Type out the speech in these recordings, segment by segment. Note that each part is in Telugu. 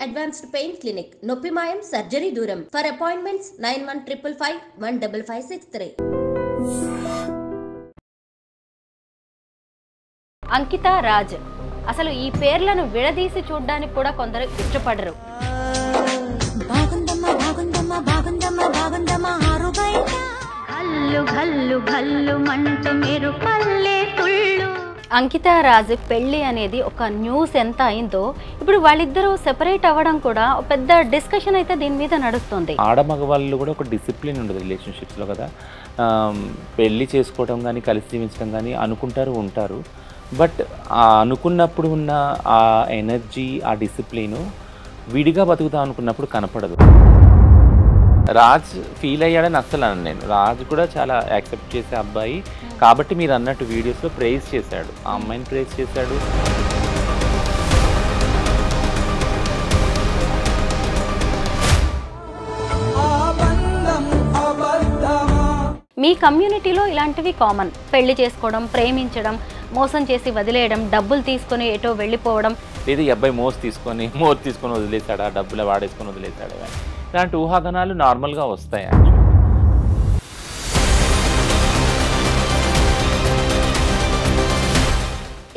అడ్వాన్స్డ్ పెయిన్ క్లినిక్ నొప్పి మాయం సర్జరీ దూరం ఫర్ అపాయింట్మెంట్స్ 9155515563. అంకిత రాజ్ అసలు ఈ పేర్లను విడదీసి చూడడానికి కూడా కొందరు ఇష్టపడరు. అంకిత రాజ్ పెళ్లి అనేది ఒక న్యూస్ ఎంత అయిందో ఇప్పుడు వాళ్ళిద్దరూ సెపరేట్ అవ్వడం కూడా పెద్ద డిస్కషన్ అయితే దీని మీద నడుస్తుంది. ఆడమగవాళ్ళు కూడా ఒక డిసిప్లిన్ ఉండదు రిలేషన్షిప్స్లో కదా. పెళ్ళి చేసుకోవడం కానీ కలిసి జీవించడం కానీ అనుకుంటారు ఉంటారు. బట్ అనుకున్నప్పుడు ఉన్న ఆ ఎనర్జీ ఆ డిసిప్లిను విడిగా బతుకుతాం అనుకున్నప్పుడు కనపడదు. రాజ్ ఫీల్ అయ్యాడని అస్సలు అన్నాను నేను. రాజ్ కూడా చాలా యాక్సెప్ట్ చేసే అబ్బాయి కాబట్టి మీరు అన్నట్టు వీడియోస్లో ప్రైజ్ చేశాడు, ఆ అమ్మాయిని ప్రైజ్ చేశాడు. మీ కమ్యూనిటీలో ఇలాంటివి కామన్. పెళ్లి చేసుకోవడం, ప్రేమించడం, మోసం చేసి వదిలేయడం, డబ్బులు తీసుకొని ఎటో వెళ్ళిపోవడం, లేదా ఈ అబ్బాయి మోర్ తీసుకొని వదిలేశాడా, డబ్బులు వాడేసుకొని వదిలేశాడా, ఇలాంటి ఊహాగానాలు నార్మల్గా వస్తాయి.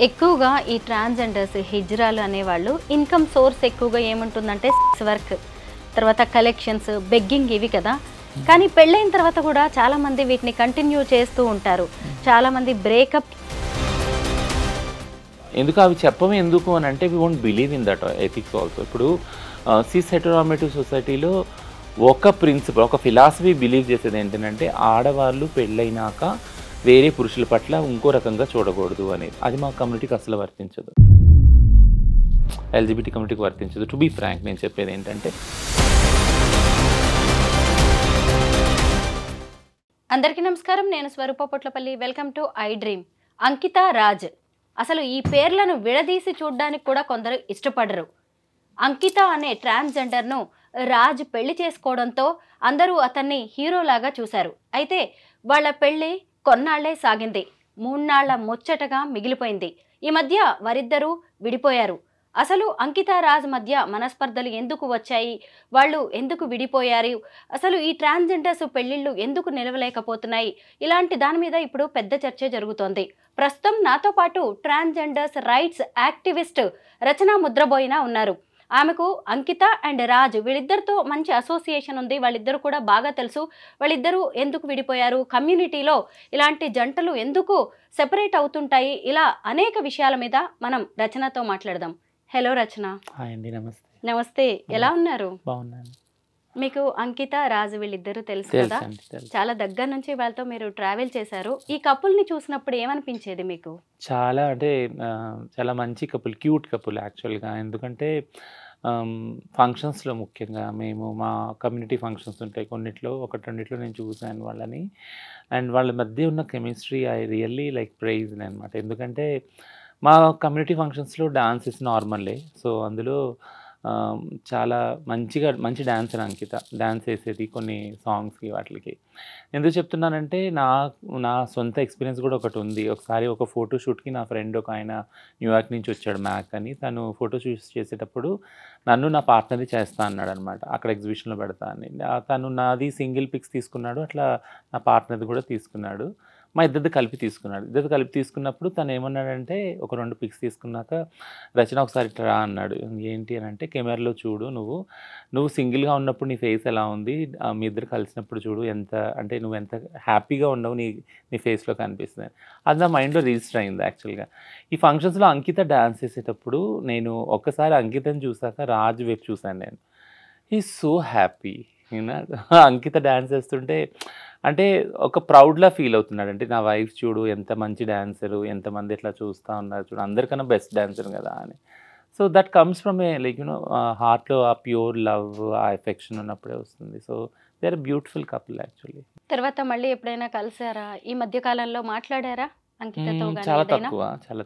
ఎక్కువగా ఈ ట్రాన్స్జెండర్స్ హిజ్రాలు అనేవాళ్ళు ఇన్కమ్ సోర్స్ ఎక్కువగా ఏముంటుందంటే సెక్స్ వర్క్, తర్వాత కలెక్షన్స్, బెగ్గింగ్, ఇవి కదా. కానీ పెళ్ళైన తర్వాత కూడా చాలామంది వీటిని కంటిన్యూ చేస్తూ ఉంటారు. చాలామంది బ్రేకప్. ఎందుకు అవి చెప్పమే ఎందుకు అని అంటే we won't believe in that ethics also. ఇప్పుడు సిస్ హెటెరోనార్మేటివ్ సొసైటీలో ఒక ప్రిన్సిపల్, ఒక ఫిలాసఫీ బిలీవ్ చేసేది ఏంటంటే ఆడవాళ్ళు పెళ్ళైనాక వేరే పురుషుల పట్ల ఇంకో రకంగా చూడకూడదు అనేది. అది మా కమ్యూనిటీకి అసలు వర్తించదు, ఎల్జిబిటీ కమ్యూనిటీకి వర్తించదు. టు బీ ఫ్రాంక్ నేను చెప్పేది ఏంటంటే, అందరికీ నమస్కారం, నేను Swaroopa Potlapalli. Welcome to I dream. Ankita Raj అసలు ఈ పేర్లను విడదీసి చూడడానికి కూడా కొందరు ఇష్టపడరు. అంకిత అనే ట్రాన్స్జెండర్ను రాజ్ పెళ్లి చేసుకోవడంతో అందరూ అతన్ని హీరోలాగా చూశారు. అయితే వాళ్ళ పెళ్లి కొన్నాళ్లే సాగింది, 3 నాళ్ల ముచ్చటగా మిగిలిపోయింది. ఈ మధ్య వారిద్దరూ విడిపోయారు. అసలు అంకిత రాజ్ మధ్య మనస్పర్ధలు ఎందుకు వచ్చాయి, వాళ్ళు ఎందుకు విడిపోయారు, అసలు ఈ ట్రాన్స్జెండర్స్ పెళ్లిళ్ళు ఎందుకు నిలవలేకపోతున్నాయి, ఇలాంటి దాని మీద ఇప్పుడు పెద్ద చర్చ జరుగుతోంది. ప్రస్తుతం నాతో పాటు ట్రాన్స్జెండర్స్ రైట్స్ యాక్టివిస్ట్ రచనా ముద్రబోయిన ఉన్నారు. ఆమెకు అంకిత అండ్ రాజ్ వీళ్ళిద్దరితో మంచి అసోసియేషన్ ఉంది, వాళ్ళిద్దరు కూడా బాగా తెలుసు. వాళ్ళిద్దరూ ఎందుకు విడిపోయారు, కమ్యూనిటీలో ఇలాంటి జంటలు ఎందుకు సెపరేట్ అవుతుంటాయి, ఇలా అనేక విషయాల మీద మనం రచనతో మాట్లాడదాం. హలో రచన. హాయ్ అండి. నమస్తే. నమస్తే, ఎలా ఉన్నారు? బాగున్నాను. మీకు అంకిత రాజు వీళ్ళిద్దరూ తెలుసు కదా, చాలా దగ్గర నుంచి వాళ్ళతో మీరు ట్రావెల్ చేశారు. ఈ కపుల్ని చూసినప్పుడు ఏమనిపించేది మీకు? చాలా అంటే చాలా మంచి కపుల్, క్యూట్ కపుల్ యాక్చువల్గా. ఎందుకంటే ఫంక్షన్స్లో ముఖ్యంగా మేము మా కమ్యూనిటీ ఫంక్షన్స్ ఉంటాయి కొన్నిట్లో, రెండిట్లో నేను చూశాను వాళ్ళని. అండ్ వాళ్ళ మధ్య ఉన్న chemistry I really like praise అనమాట. ఎందుకంటే మా కమ్యూనిటీ ఫంక్షన్స్లో డాన్స్ ఇస్ నార్మల్లే. సో అందులో మంచి డాన్సర్ అంకిత, డాన్స్ వేసేది కొన్ని సాంగ్స్కి వాటికి. ఎందుకు చెప్తున్నానంటే నా సొంత ఎక్స్పీరియన్స్ కూడా ఒకటి ఉంది. ఒకసారి ఒక ఫోటోషూట్కి నా ఫ్రెండ్ ఒక ఆయన న్యూయార్క్ నుంచి వచ్చాడు, మ్యాక్ అని. తను ఫోటోషూట్స్ చేసేటప్పుడు నన్ను నా పార్ట్నర్ని చేస్తా అన్నాడు అనమాట, అక్కడ ఎగ్జిబిషన్లో పెడతా అని. తను నాది సింగిల్ పిక్స్ తీసుకున్నాడు, అట్లా నా పార్ట్నర్ది కూడా తీసుకున్నాడు. మా ఇద్దరిది కలిపి తీసుకున్నప్పుడు తను ఏమన్నాడంటే, ఒక 2 పిక్స్ తీసుకున్నాక, రచన ఒకసారి రా అన్నాడు. ఏంటి అని అంటే, కెమెరాలో చూడు, నువ్వు సింగిల్గా ఉన్నప్పుడు నీ ఫేస్ ఎలా ఉంది, మీ ఇద్దరు కలిసినప్పుడు చూడు, నువ్వు ఎంత హ్యాపీగా ఉండవు నీ ఫేస్లో కనిపిస్తుంది. అది నా మైండ్లో రిజిస్టర్ అయింది యాక్చువల్గా. ఈ ఫంక్షన్స్లో అంకిత డ్యాన్స్ చేసేటప్పుడు నేను ఒక్కసారి అంకితని చూసాక రాజ్ వైపు చూశాను నేను. He so happy. Ankita dance చేస్తుంటే అంటే ఒక ప్రౌడ్లా ఫీల్ అవుతున్నాడు. అంటే నా వైఫ్ చూడు ఎంత మంచి డాన్సరు, ఎంతమంది ఎట్లా చూస్తూ ఉన్నారు చూడు, అందరికన్నా బెస్ట్ డాన్సర్ కదా అని. So that comes from a like హార్ట్లో ఆ ప్యూర్ లవ్, ఆ ఎఫెక్షన్ ఉన్నప్పుడే వస్తుంది. So they are beautiful couple actually. తర్వాత మళ్ళీ ఎప్పుడైనా కలిసారా? ఈ మధ్య కాలంలో మాట్లాడారా అంకితతో? చాలా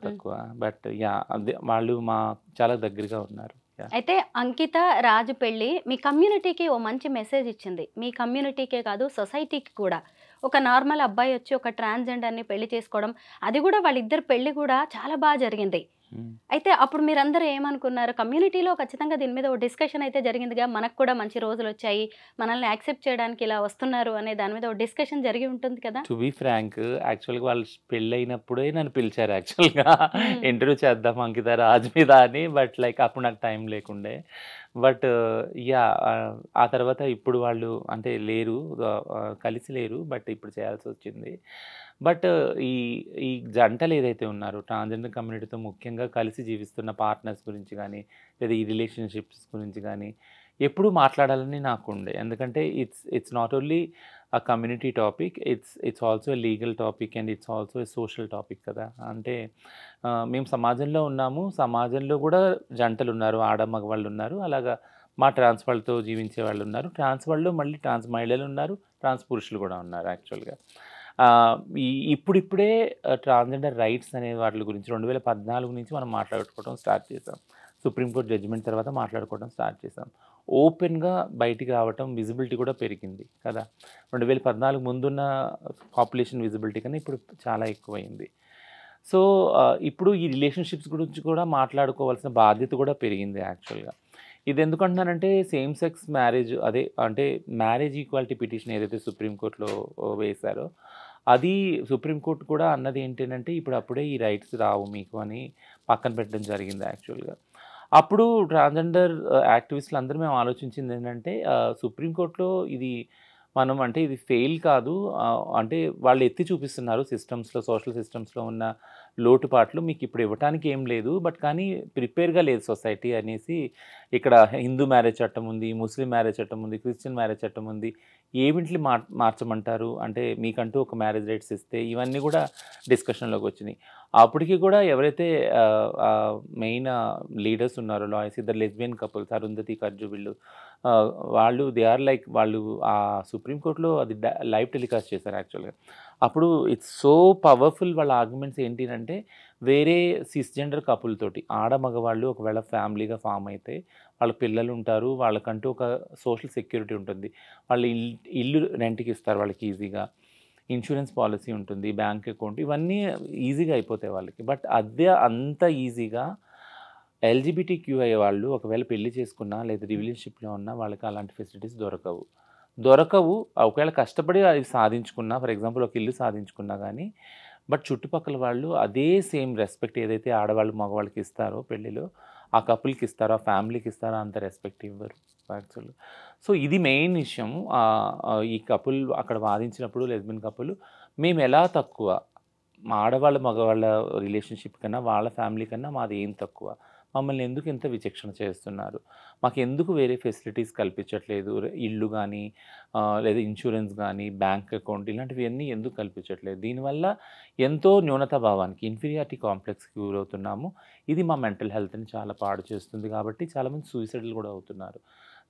తక్కువ. బట్ యా, అదే వాళ్ళు చాలా దగ్గరగా ఉన్నారు. అయితే అంకిత రాజు పెళ్ళి మీ కమ్యూనిటీకి ఓ మంచి మెసేజ్ ఇచ్చింది. మీ కమ్యూనిటీకే కాదు, సొసైటీకి కూడా. ఒక నార్మల్ అబ్బాయి వచ్చి ఒక ట్రాన్స్జెండర్ని పెళ్లి చేసుకోవడం, అది కూడా వాళ్ళిద్దరు పెళ్లి కూడా చాలా బాగా జరిగింది. అయితే అప్పుడు మీరందరూ ఏమనుకున్నారు? కమ్యూనిటీలో ఖచ్చితంగా దీని మీద ఒక డిస్కషన్ అయితే జరిగిందిగా. మనకు కూడా మంచి రోజులొచ్చాయి. మనల్ని యాక్సెప్ట్ చేయడానికి ఇలా వస్తున్నారు అనే దాని మీద ఒక డిస్కషన్ జరిగి ఉంటుంది కదా! టు బీ ఫ్రాంక్ యాక్చువల్‌గా వాళ్ళు పెళ్ళైనప్పుడే నన్ను పిలిచారు యాక్చువల్‌గా హ్మ్. ఇంటర్వ్యూ చేద్దాం అంకిత రాజ్ మీద అని. బట్ లైక్ అప్పుడు నాకు టైం లేకుండే. But yeah! ఆ తర్వాత ఇప్పుడు వాళ్ళు అంటే లేరు. కలిసి లేరు. బట్ ఇప్పుడు చేయాల్సొచ్చింది. బట్ ఈ ఈ జంటలు ఏదైతే ఉన్నారో ట్రాన్స్‌జెండర్ కమ్యూనిటీతో ముఖ్యంగా కలిసి జీవిస్తున్న పార్ట్నర్స్ గురించి గానీ, లేదా ఈ రిలేషన్‌షిప్స్ గురించి గానీ, ఎప్పుడూ మాట్లాడాలని నాకుండే. ఎందుకంటే it's not only community topic, it's also a legal topic and it's also a social topic కదా! అంటే మేము సమాజంలో ఉన్నాము. సమాజంలో గూడా జంటలున్నారు. ఆడ మగవాళ్ళున్నారు. అలాగా మా ట్రాన్స్ వాళ్ళతో జీవించే వాళ్ళున్నారు. ట్రాన్స్ వాళ్ళు మళ్ళీ ట్రాన్స్ మహిళలున్నారు. ట్రాన్స్ పురుషులు గూడా ఉన్నారు యాక్చువల్‌గా. ఆహ్, ఈ ఇప్పుడిప్పుడే ట్రాన్స్‌జెండర్ రైట్స్ అనే వాటి గురించి 2014 నుంచి మనం మాట్లాడుకోవడం స్టార్ట్ చేసాం. సుప్రీం కోర్ట్ జడ్జిమెంట్ తర్వాత మాట్లాడుకోవడం స్టార్ట్ చేసాం. ఓపెన్‌గా బయటికి రావటం, విజిబిలిటీ కూడా పెరిగింది కదా! 2014 ముందున్న పాపులేషన్ విజిబిలిటీ కన్నా ఇప్పుడు చాలా ఎక్కువయింది. సో, ఇప్పుడు ఈ రిలేషన్‌షిప్స్ గురించి కూడా మాట్లాడుకోవాల్సిన బాధ్యత కూడా పెరిగింది యాక్చువల్‌గా. ఇదెందుకంటున్నానంటే సేమ్ సెక్స్ మ్యారేజ్ అదే అంటే మ్యారేజ్ ఈక్వాలిటీ పిటిషన్ ఏదైతే సుప్రీం కోర్ట్‌లో వేశారో, అది సుప్రీం కోర్ట్ కూడా అన్నది ఏంటనంటే, ఇప్పుడు అప్పుడే ఈ రైట్స్ రావు మీకు అని పక్కన పెట్టడం జరిగింది యాక్చువల్‌గా. అప్పుడు ట్రాన్స్‌జెండర్ యాక్టివిస్టులు అందరూ మేము ఆలోచించింది ఏంటంటే సుప్రీం కోర్ట్‌లో ఇది మనం అంటే ఇది ఫెయిల్ కాదు. అంటే వాళ్ళు ఎత్తి చూపిస్తున్నారు సిస్టమ్స్‌లో, సోషల్ సిస్టమ్స్‌లో ఉన్న లోటుపాట్లు మీకు ఇప్పుడు ఇవ్వటానికి ఏం లేదు. బట్ కానీ ప్రిపేర్‌గా లేదు సొసైటీ అనేసి ఇక్కడ హిందూ మ్యారేజ్ చట్టం ఉంది, ముస్లిం మ్యారేజ్ చట్టం ఉంది, క్రిస్టియన్ మ్యారేజ్ చట్టం ఉంది. ఏవింటిని మార్చమంటారు? అంటే మీకంటూ ఒక మ్యారేజ్ రైట్స్ ఇస్తే ఇవన్నీ కూడా డిస్కషన్‌లోకి వచ్చినాయి. అప్పటికి కూడా ఎవరైతే మెయిన్ లీడర్స్ ఉన్నారో లాయర్స్ ఇద్దరు లెస్బియన్ కపుల్స్ అరుంధతి, కర్జు వీళ్ళు వాళ్ళు దే ఆర్ లైక్ వాళ్ళు సుప్రీం కోర్ట్‌లో అది లైవ్ టెలికాస్ట్ చేశారు యాక్చువల్‌గా. అప్పుడు ఇట్స్ సో పవర్‌ఫుల్ వాళ్ళ ఆర్గ్యుమెంట్స్ ఏంటి అంటే వేరే సిస్‌జెండర్ కపుల్ తోటి ఆడ మగవాళ్ళు ఒకవేళ ఫ్యామిలీగా ఫార్మ్ అయితే వాళ్ళ పిల్లలుంటారు. వాళ్ళకంటూ ఒక సోషల్ సెక్యూరిటీ ఉంటుంది. వాళ్ళు ఇల్లు రెంట్‌కి ఇస్తారు వాళ్ళకి ఈజీగా. ఇన్స్యూరెన్స్ పాలిసీ ఉంటుంది. బ్యాంక్ అకౌంట్ ఇవన్నీ ఈజీగా అయిపోతాయి వాళ్ళకి. బట్ అదే అంత ఈజీగా ఎల్‌జిబిటిక్యూఐ వాళ్ళు ఒకవేళ పెళ్లి చేసుకున్నా లేదా రిలేషన్‌షిప్‌లో ఉన్నా వాళ్ళకి అలాంటి ఫెసిలిటీస్ దొరకవు. దొరకవు. ఒకవేళ కష్టపడి అది సాధించుకున్నా ఫర్ ఎగ్జాంపుల్ ఒక ఇల్లు సాధించుకున్నా గానీ, బట్ చుట్టుపక్కల వాళ్ళు అదే సేమ్ రెస్పెక్ట్ ఏదైతే ఆడవాళ్ళు, మగవాళ్ళకి ఇస్తారో పెళ్ళిలో, ఆ కపుల్‌కి ఇస్తారో, ఆ ఫ్యామిలీకి ఇస్తారో అంత రెస్పెక్ట్ ఇవ్వరు యాక్చువల్‌గా. సో, ఇది మెయిన్ విషయం. ఈ కపుల్ అక్కడ వాదించినప్పుడు లెస్బియన్ కపుల్ మేమెలా తక్కువ? మా ఆడవాళ్ళ, మగవాళ్ళ రిలేషన్‌షిప్ కన్నా, వాళ్ళ ఫ్యామిలీ కన్నా మాది ఏం తక్కువ? మమ్మల్ని ఎందుకు ఇంత విచక్షణ చేస్తున్నారు? మాకెందుకు వేరే ఫెసిలిటీస్ కల్పించట్లేదు? ఇల్లు గానీ, లేదా ఇన్స్యూరెన్స్ గానీ, బ్యాంక్ అకౌంట్ ఇలాంటివన్నీ ఎందుకు కల్పించట్లేదు? దీనివల్ల ఎంతో న్యూనతా భావానికి, ఇన్ఫీరియారిటీ కాంప్లెక్స్‌కి గురవుతున్నాము. ఇది మా మెంటల్ హెల్త్‌ని చాలా పాడు చేస్తుంది కాబట్టి చాలామంది సూసైడ్‌లు కూడా అవుతున్నారు.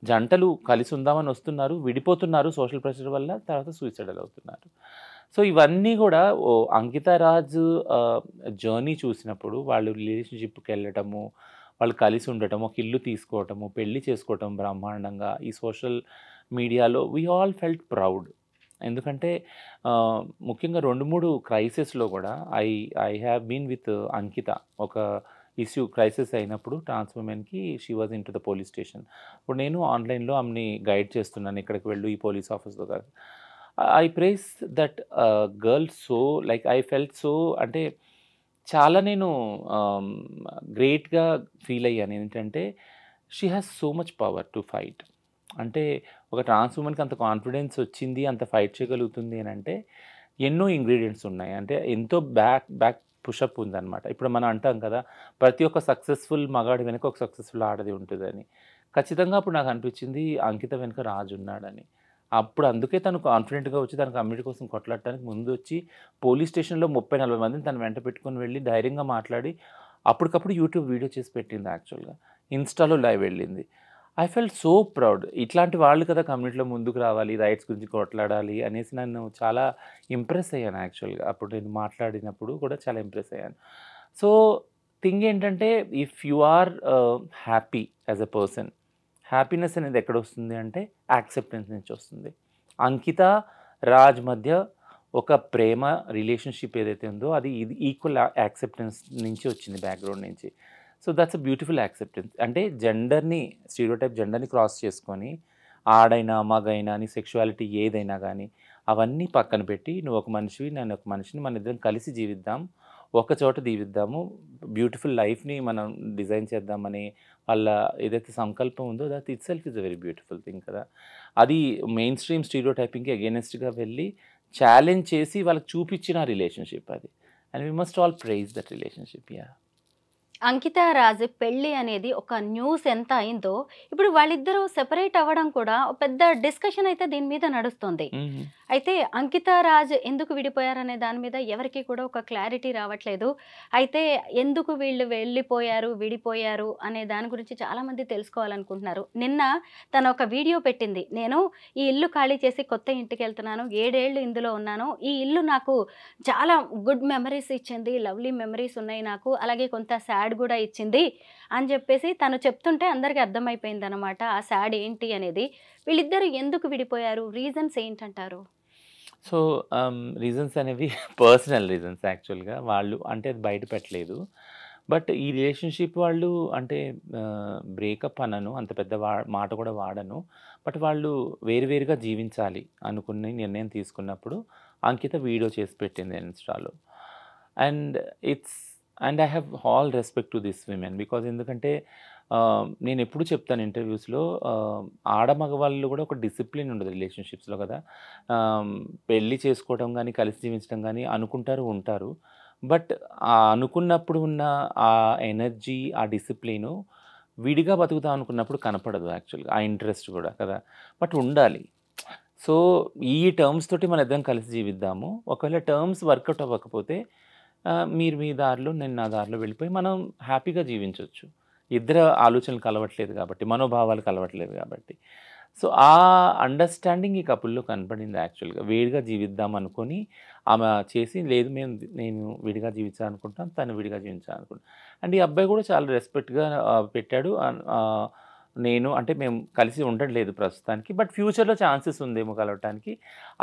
జంటలు కలిసి ఉందామని వస్తున్నారు, విడిపోతున్నారు సోషల్ ప్రెషర్ వల్ల, తర్వాత సూసైడల్ అవుతున్నారు. సో, ఇవన్నీ గూడా అంకిత రాజ్ జర్నీ చూసినప్పుడు వాళ్ళు రిలేషన్‌షిప్‌కెళ్ళటము, వాళ్ళు కలిసి ఉండటం, ఒక ఇల్లు తీసుకోవటము, పెళ్లి చేసుకోవటం బ్రహ్మాండంగా ఈ సోషల్ మీడియాలో వి ఆల్ ఫెల్ట్ ప్రౌడ్. ఎందుకంటే ముఖ్యంగా 2, 3 క్రైసిస్‌లో గూడా I I have been with Ankita. ఒక ఇష్యూ క్రైసిస్ అయినప్పుడు ట్రాన్స్ వుమెన్‌కి she was into the police station. ఇప్పుడు నేను ఆన్‌లైన్‌లో ఆమెని గైడ్ చేస్తున్నాను. ఇక్కడికి వెళ్ళు ఈ పోలీస్ ఆఫీస్‌లో కాదు. I praise that girl so like I felt so అంటే చాలా నేను గ్రేట్‌గా ఫీల్ అయ్యాను. ఏంటంటే she has so much power to fight. అంటే ఒక ట్రాన్స్ వుమెన్‌కి అంత కాన్ఫిడెన్స్ వచ్చింది, అంత ఫైట్ చేయగలుగుతుంది అనంటే ఎన్నో ఇంగ్రీడియెంట్స్ ఉన్నాయి. అంటే ఎంతో బ్యాక్ పుషప్ ఉందనమాట. ఇప్పుడు మనం అంటాం కదా! ప్రతి ఒక్క సక్సెస్‌ఫుల్ మగాడి వెనక ఒక సక్సెస్‌ఫుల్ ఆడది ఉంటదని. ఖచ్చితంగా అప్పుడు నాకు అనిపించింది అంకిత వెనక రాజు ఉన్నాడని. అప్పుడు అందుకే తను కాన్ఫిడెంట్‌గా వచ్చి తన కమ్యూనిటీ కోసం కొట్లాడటానికి ముందొచ్చి పోలీస్ స్టేషన్‌లో 30, 40 మందిని తన వెంట పెట్టుకొని వెళ్ళి ధైర్యంగా మాట్లాడి అప్పటికప్పుడు యూట్యూబ్ వీడియో చేసి పెట్టింది యాక్చువల్‌గా. ఇన్‌స్టాలో లైవ్ వెళ్ళింది. I felt so proud. ఇట్లాంటి వాళ్ళు కదా కమ్యూనిటీలో ముందుకు రావాలి, రైట్స్ గురించి కొట్లాడాలి అనేసి నన్ను చాలా ఇంప్రెస్ అయ్యాను యాక్చువల్‌గా. అప్పుడు నేను మాట్లాడినప్పుడు కూడా చాలా ఇంప్రెస్ అయ్యాను. సో, థింగ్ ఏంటంటే if you are happy as a person, happiness అనేది ఎక్కడొస్తుంది అంటే యాక్సెప్టెన్స్ నుంచి వస్తుంది. అంకిత, రాజ్ మధ్య ఒక ప్రేమ రిలేషన్షిప్ ఏదైతే ఉందో అది ఇది ఈక్వల్ యాక్సెప్టెన్స్ నుంచి వచ్చింది, బ్యాక్గ్రౌండ్ నుంచి. So that's a beautiful acceptance. అంటే జెండర్ని, స్టీరియోటైప్ జెండర్ని క్రాస్ చేసుకొని ఆడైనా మగైనా నీ సెక్షువాలిటీ ఏదైనా కానీ అవన్నీ పక్కన పెట్టి నువ్వు ఒక మనిషివి, నేను ఒక మనిషిని, మన ఇద్దరం కలిసి జీవిద్దాం, ఒక చోట జీవిద్దాము, బ్యూటిఫుల్ లైఫ్ని మనం డిజైన్ చేద్దామని వాళ్ళ ఏదైతే సంకల్పం ఉందో that it self is a very beautiful thing కదా. అది మెయిన్ స్ట్రీమ్ స్టీరియోటైపింగ్కి అగేనెస్ట్గా వెళ్ళి ఛాలెంజ్ చేసి వాళ్ళకి చూపించిన రిలేషన్షిప్ అది. And we must all prize that relationship. Yeah, Ankita Raj పెళ్ళి అనేది ఒక న్యూస్ ఎంత అయిందో ఇప్పుడు వాళ్ళిద్దరూ సెపరేట్ అవ్వడం కూడా ఒక పెద్ద డిస్కషన్ అయితే దీని మీద నడుస్తుంది. అయితే అంకిత రాజ్ ఎందుకు విడిపోయారనే దాని మీద ఎవరికి కూడా ఒక క్లారిటీ రావట్లేదు. అయితే ఎందుకు వీళ్ళు వెళ్ళిపోయారు, విడిపోయారు అనే దాని గురించి చాలామంది తెలుసుకోవాలనుకుంటున్నారు. నిన్న తను ఒక వీడియో పెట్టింది, నేను ఈ ఇల్లు ఖాళీ చేసి కొత్త ఇంటికి వెళ్తున్నాను, 7 ఏళ్ళు ఇందులో ఉన్నాను, ఈ ఇల్లు నాకు చాలా గుడ్ మెమరీస్ ఇచ్చింది, లవ్లీ మెమరీస్ ఉన్నాయి నాకు, అలాగే కొంత సాడ్ కూడా ఇచ్చింది అని చెప్పేసి తను చెప్తుంటే అందరికీ అర్థమైపోయింది అనమాట ఆ సాడ్ ఏంటి అనేది. వీళ్ళిద్దరు ఎందుకు విడిపోయారు, రీజన్స్ ఏంటంటారు? సో రీజన్స్ అనేవి పర్సనల్ రీజన్స్ యాక్చువల్గా. వాళ్ళు అంటే అది బయట పెట్టలేదు. బట్ ఈ రిలేషన్షిప్ వాళ్ళు అంటే బ్రేకప్ అనను, అంత పెద్ద మాట కూడా వాడను. బట్ వాళ్ళు వేరువేరుగా జీవించాలి అనుకుని నిర్ణయం తీసుకున్నప్పుడు అంకిత వీడియో చేసి పెట్టింది ఇన్స్టాలో. And I have all respect to this women because ఎందుకంటే నేను ఎప్పుడు చెప్తాను ఇంటర్వ్యూస్లో, ఆడమగవాళ్ళు కూడా ఒక డిసిప్లిన్ ఉండదు రిలేషన్షిప్స్లో కదా. పెళ్ళి చేసుకోవడం కానీ కలిసి జీవించడం కానీ అనుకుంటారు, ఉంటారు. బట్ ఆ అనుకున్నప్పుడు ఉన్న ఆ ఎనర్జీ, ఆ డిసిప్లిను విడిగా బతుకుతాం అనుకున్నప్పుడు కనపడదు యాక్చువల్గా, ఆ ఇంట్రెస్ట్ కూడా కదా. బట్ ఉండాలి. సో ఈ టర్మ్స్ తోటి మన ఇద్దరం కలిసి జీవిద్దాము, ఒకవేళ టర్మ్స్ వర్కౌట్ అవ్వకపోతే మీరు మీ దారిలో, నేను నా దారిలో వెళ్ళిపోయి మనం హ్యాపీగా జీవించవచ్చు. ఇద్దరు ఆలోచనలు కలవట్లేదు కాబట్టి, మనోభావాలు కలవట్లేదు కాబట్టి. సో ఆ అండర్స్టాండింగ్ ఈ కపుల్లో కనపడింది యాక్చువల్గా. వేడిగా జీవిద్దాం అనుకొని ఆమె చేసి, లేదు నేను విడిగా జీవించాలనుకుంటాను, తను విడిగా జీవించాలనుకుంటాను. అండ్ ఈ అబ్బాయి కూడా చాలా రెస్పెక్ట్గా పెట్టాడు. నేను అంటే మేము కలిసి ఉండట్లేదు ప్రస్తుతానికి, బట్ ఫ్యూచర్లో ఛాన్సెస్ ఉందేమో కలవటానికి,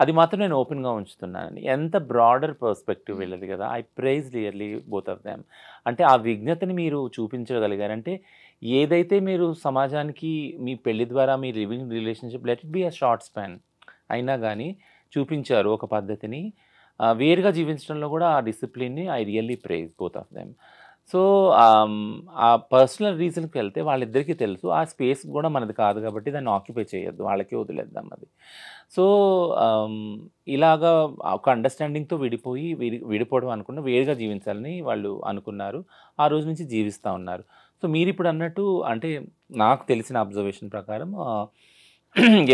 అది మాత్రం నేను ఓపెన్గా ఉంచుతున్నానని. ఎంత బ్రాడర్ పర్స్పెక్టివ్ వెళ్ళదు కదా. I praise really both of them. అంటే ఆ విజ్ఞతని మీరు చూపించగలిగారంటే, ఏదైతే మీరు సమాజానికి మీ పెళ్లి ద్వారా మీ living relationship let it be a short span అయినా కానీ చూపించారు ఒక పద్ధతిని. వేరుగా జీవించడంలో కూడా ఆ డిసిప్లిన్ని I really prize both of them. So ఆ పర్సనల్ రీజన్కి వెళ్తే వాళ్ళిద్దరికీ తెలుసు ఆ స్పేస్ కూడా మనది కాదు కాబట్టి దాన్ని ఆక్యుపై చేయొద్దు, వాళ్ళకే వదిలేద్దాం అది. సో ఇలాగా ఒక అండర్స్టాండింగ్తో విడిపోవడం అనుకున్న వేరుగా జీవించాలని వాళ్ళు అనుకున్నారు. ఆ రోజు నుంచి జీవిస్తూ ఉన్నారు. సో మీరు ఇప్పుడు అన్నట్టు అంటే నాకు తెలిసిన అబ్జర్వేషన్ ప్రకారం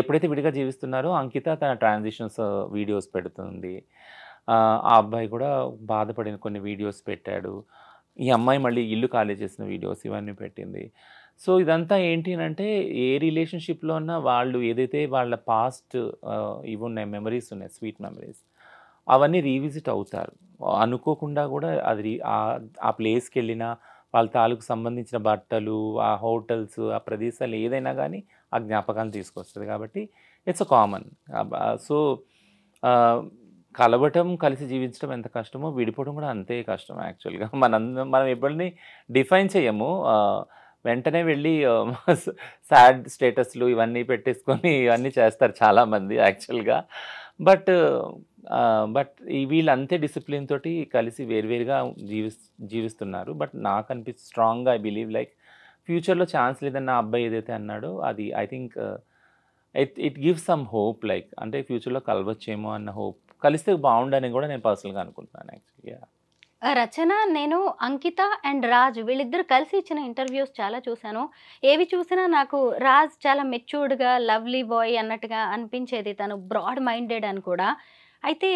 ఎప్పుడైతే విడిగా జీవిస్తున్నారో అంకిత తన ట్రాన్సిషన్స్ వీడియోస్ పెడుతుంది. ఆ అబ్బాయి కూడా బాధపడిన కొన్ని వీడియోస్ పెట్టాడు. ఈ అమ్మాయి మళ్ళీ ఇల్లు ఖాళీ చేసిన వీడియోస్ ఇవన్నీ పెట్టింది. సో ఇదంతా ఏంటి అంటే, ఏ రిలేషన్షిప్లో ఉన్న వాళ్ళు ఏదైతే వాళ్ళ పాస్ట్ ఇవి ఉన్నాయి, మెమరీస్ ఉన్నాయి, స్వీట్ మెమరీస్, అవన్నీ రీవిజిట్ అవుతారు. అనుకోకుండా కూడా అది ఆ ప్లేస్కి వెళ్ళినా వాళ్ళ తాలూకు సంబంధించిన బట్టలు, ఆ హోటల్స్, ఆ ప్రదేశాలు ఏదైనా కానీ ఆ జ్ఞాపకాలు తీసుకొస్తుంది. కాబట్టి ఇట్స్ అ కామన్. సో కలవటం, కలిసి జీవించడం ఎంత కష్టమో విడిపోవడం కూడా అంతే కష్టం యాక్చువల్గా. మనం ఎవరిని డిఫైన్ చేయము. వెంటనే వెళ్ళి సాడ్ స్టేటస్లు ఇవన్నీ పెట్టేసుకొని ఇవన్నీ చేస్తారు చాలామంది యాక్చువల్గా. బట్ వీళ్ళు అంతే డిసిప్లిన్ తోటి కలిసి వేరువేరుగా జీవిస్తున్నారు. బట్ నాకు అనిపిస్తుంది స్ట్రాంగ్గా ఐ బిలీవ్ లైక్ ఫ్యూచర్లో ఛాన్స్ లేదన్న అబ్బాయి ఏదైతే అన్నాడో అది I think it gives some hope. Like అంటే ఫ్యూచర్లో కలవచ్చేమో అన్న హోప్, కలిస్తే బాగుండని కూడా నేను పర్సనల్గా అనుకుంటున్నాను యాక్చువల్గా. రచన, నేను అంకిత అండ్ రాజ్ వీళ్ళిద్దరు కలిసి ఇచ్చిన ఇంటర్వ్యూస్ చాలా చూశాను. ఏవి చూసినా నాకు రాజ్ చాలా మెచ్యూర్డ్గా లవ్లీ బాయ్ అన్నట్టుగా అనిపించేది, తను బ్రాడ్ మైండెడ్ అని కూడా. అయితే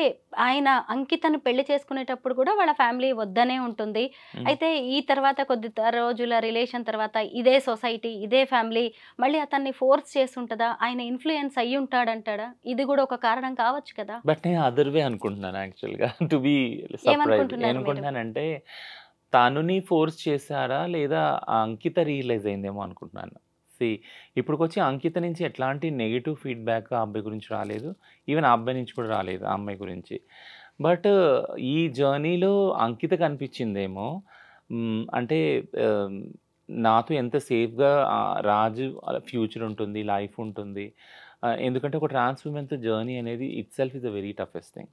ఆయన అంకితను పెళ్లి చేసుకునేటప్పుడు కూడా వాళ్ళ ఫ్యామిలీ వద్దనే ఉంటుంది. అయితే ఈ తర్వాత కొద్ది రోజుల రిలేషన్ తర్వాత ఇదే సొసైటీ, ఇదే ఫ్యామిలీ మళ్ళీ అతన్ని ఫోర్స్ చేసి ఉంటుందా, ఆయన ఇన్ఫ్లుయెన్స్ అయ్యి ఉంటాడంటాడా? ఇది కూడా ఒక కారణం కావచ్చు కదా. బట్ నేను అదర్ వే అనుకుంటున్నాను యాక్చువల్గా. టు బి సర్ప్రైజ్ ఏమనుకుంటున్నానంటే, తనుని ఫోర్స్ చేశారా లేదా అంకిత రియలైజ్ అయిందేమో అనుకుంటున్నాను. ఇప్పుడుకొచ్చి అంకిత నుంచి ఎట్లాంటి నెగెటివ్ ఫీడ్‌బ్యాక్ ఆ అబ్బాయి గురించి రాలేదు. ఈవెన్ ఆ అబ్బాయి నుంచి కూడా రాలేదు ఆ అమ్మాయి గురించి. బట్ ఈ జర్నీలో అంకిత కనిపించిందేమో అంటే ఆహ్, నాతో ఎంత సేఫ్‌గా రాజు ఫ్యూచర్ ఉంటుంది, లైఫ్ ఉంటుంది. ఎందుకంటే ఒక ట్రాన్స్ విమెన్‌తో జర్నీ అనేది itself is a very toughest thing.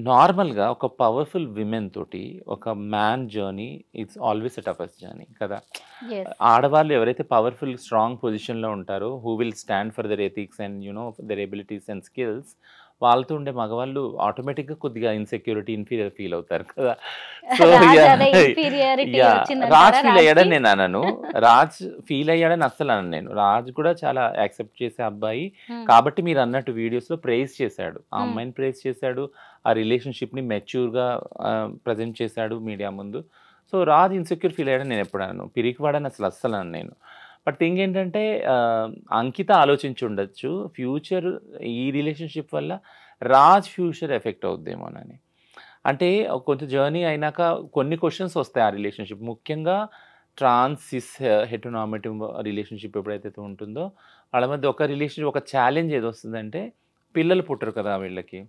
నార్మల్‌గా ఒక పవర్‌ఫుల్ విమెన్ తోటి ఒక man journey it's always a toughest journey కదా! యెస్. ఆడవాళ్ళు ఎవరైతే పవర్‌ఫుల్ స్ట్రాంగ్ పొజిషన్‌లో ఉంటారో who will stand for their ethics and their abilities and skills వాళ్ళతో ఉండే మగవాళ్ళు ఆటోమేటిక్‌గా కొద్దిగా ఇన్‌సెక్యూరిటీ, ఇన్ఫీరియర్ ఫీల్ అవుతారు కదా! So Raj yeah! అదే ఇన్ఫీరియారిటీ యాహ్! వచ్చిందంటారా రాజ్ ఫీల్ రాజ్‌కి? అయ్యాడని నేను అనను. రాజ్ ఫీల్ అయ్యాడని అస్సలు అనను నేను. రాజ్ కూడా చాలా యాక్సెప్ట్ చేసే అబ్బాయి. హ్మ్. కాబట్టి మీరన్నట్టు వీడియోస్‌లో ప్రైజ్ చేశాడు. ఆ హ్మ్. అమ్మాయిని ప్రైజ్ చేశాడు. ఆ రిలేషన్‌షిప్‌ని మెచ్యూర్‌గా ప్రెజెంట్ చేశాడు మీడియా ముందు. సో, రాజ్ ఇన్‌సెక్యూర్ ఫీల్ అయ్యాడని నేను ఎప్పుడు అనను. పిరికివాడని అస్సలు అనను నేను. బట్ థింగ్ ఏంటంటే అంకిత ఆలోచించి ఉండొచ్చు. ఫ్యూచర్ ఈ రిలేషన్‌షిప్ వల్ల రాజ్ ఫ్యూచర్ ఎఫెక్ట్ అవుద్దేమోనని. అంటే కొంచెం జర్నీ అయినాక కొన్ని క్వెషన్స్ వస్తాయి ఆ రిలేషన్‌షిప్. ముఖ్యంగా ట్రాన్స్, సిస్, హెటెరోనార్మేటివ్ రిలేషన్‌షిప్ ఎప్పుడైతే ఉంటుందో వాళ్ళ మధ్య ఒక ఛాలెంజ్ ఏదొస్తుందంటే పిల్లలు పుట్టరు కదా వీళ్ళకి.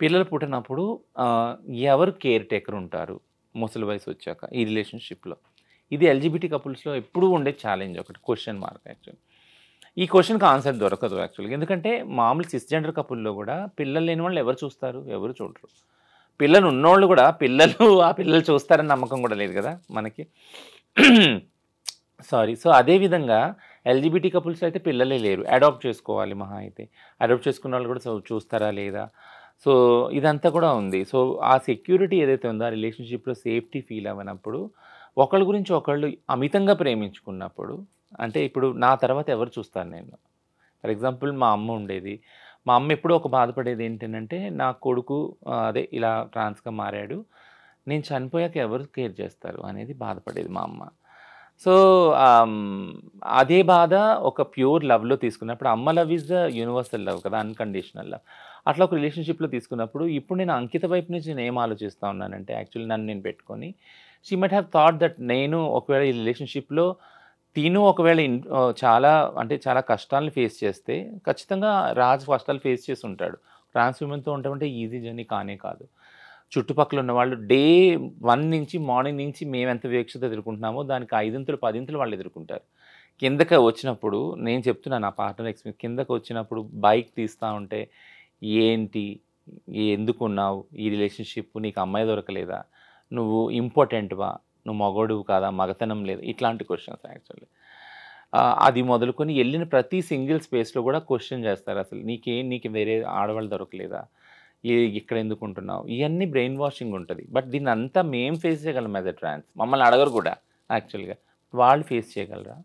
పిల్లలు పుట్టినప్పుడు ఆహ్, ఎవరు కేర్ టేకర్ ఉంటారు ముసలి వయసు వచ్చాక ఈ రిలేషన్‌షిప్‌లో. ఇది ఎల్‌జిబిటీ కపుల్స్‌లో ఎప్పుడూ ఉండే ఛాలెంజ్ ఒకటి క్వెషన్ మార్క్ యాక్చువల్లీ. ఈ క్వెషన్‌కి ఆన్సర్ దొరకదు యాక్చువల్‌గా. ఎందుకంటే మామూలు సిస్‌జెండర్ కపుల్‌లో కూడా పిల్లలు లేని వాళ్ళు ఎవరు చూస్తారు? ఎవరు చూడరు. పిల్లలు ఉన్నోళ్ళు కూడా ఆ పిల్లలు చూస్తారని నమ్మకం కూడా లేదు కదా మనకి. సారీ. సో, అదే విధంగా ఎల్‌జిబిటీ కపుల్స్‌లో అయితే పిల్లలే లేరు. అడాప్ట్ చేసుకోవాలి మహా అయితే. అడాప్ట్ చేసుకున్న వాళ్ళు కూడా చూస్తారా లేదా? సో, ఇదంతా కూడా ఉంది. సో, ఆ సెక్యూరిటీ ఏదైతే ఉందో ఆ రిలేషన్‌షిప్‌లో సేఫ్టీ ఫీల్ అవ్వనప్పుడు ఒకళ్ళ గురించి ఒకళ్ళు అమితంగా ప్రేమించుకున్నప్పుడు అంటే ఇప్పుడు నా తర్వాత ఎవరు చూస్తారు నేను? ఫర్ ఎగ్జాంపుల్ మా అమ్మ ఉండేది. మా అమ్మ ఎప్పుడూ ఒక బాధపడేది ఏంటనంటే, నా కొడుకు అదే ఇలా ట్రాన్స్‌గా మారాడు. నేను చనిపోయాక ఎవరు కేర్ చేస్తారు అనేది బాధపడేది మా అమ్మ. సో, అదే బాధ ఒక ప్యూర్ లవ్‌లో తీసుకున్నప్పుడు అమ్మ love is the universal love కదా! Unconditional love. అట్లా ఒక రిలేషన్‌షిప్‌లో తీసుకున్నప్పుడు ఇప్పుడు నేను అంకిత వైపు నుంచి నేనేం ఆలోచిస్తా ఉన్నానంటే యాక్చువల్లీ నన్ను నేను పెట్టుకొని she might have thought that నేను ఒకవేళ ఈ రిలేషన్‌షిప్‌లో తిను ఒకవేళ చాలా అంటే చాలా కష్టాలను ఫేస్ చేస్తే ఖచ్చితంగా రాజ్ కష్టాలు ఫేస్ చేసి ఉంటాడు. ట్రాన్స్ విమెన్‌తో ఉండటం అంటే ఈజీ జర్నీ కానే కాదు. చుట్టుపక్కల ఉన్నవాళ్ళు డే 1 నుంచి మార్నింగ్ నుంచి మేమెంత వివక్షత ఎదుర్కొంటున్నామో దానికి 5 10 వాళ్ళు ఎదుర్కొంటారు. కిందకి వచ్చినప్పుడు నేను చెప్తున్నాను నా పార్ట్నర్ ఎక్స్‌పీరియన్స్ కిందకి వచ్చినప్పుడు బైక్ తీస్తా ఉంటే, "ఏంటి? ఎందుకున్నావు? ఈ రిలేషన్‌షిప్ నీకు అమ్మాయి దొరకలేదా? నువ్వు ఇంపార్టెంట్‌వా? నువ్వు మగోడివి కాదా? మగతనం లేదా?" ఇట్లాంటి క్వెషన్స్ యాక్చువల్లీ. అది మొదలుకొని ఎళ్ళిన ప్రతి సింగిల్ స్పేస్‌లో కూడా క్వెషన్ చేస్తారు అసలు. నీకు వేరే ఆడవాళ్ళు దొరకలేదా? ఇక్కడ ఎందుకుంటున్నావు? ఇయన్నీ బ్రెయిన్ వాషింగ్ ఉంటది. బట్ దీన్నంతా మేము ఫేస్ చేయగలం యాస్ ఎ ట్రాన్స్. మమ్మల్ని అడగరు కూడా యాక్చువల్‌గా. వాళ్ళు ఫేస్ చేయగలరా?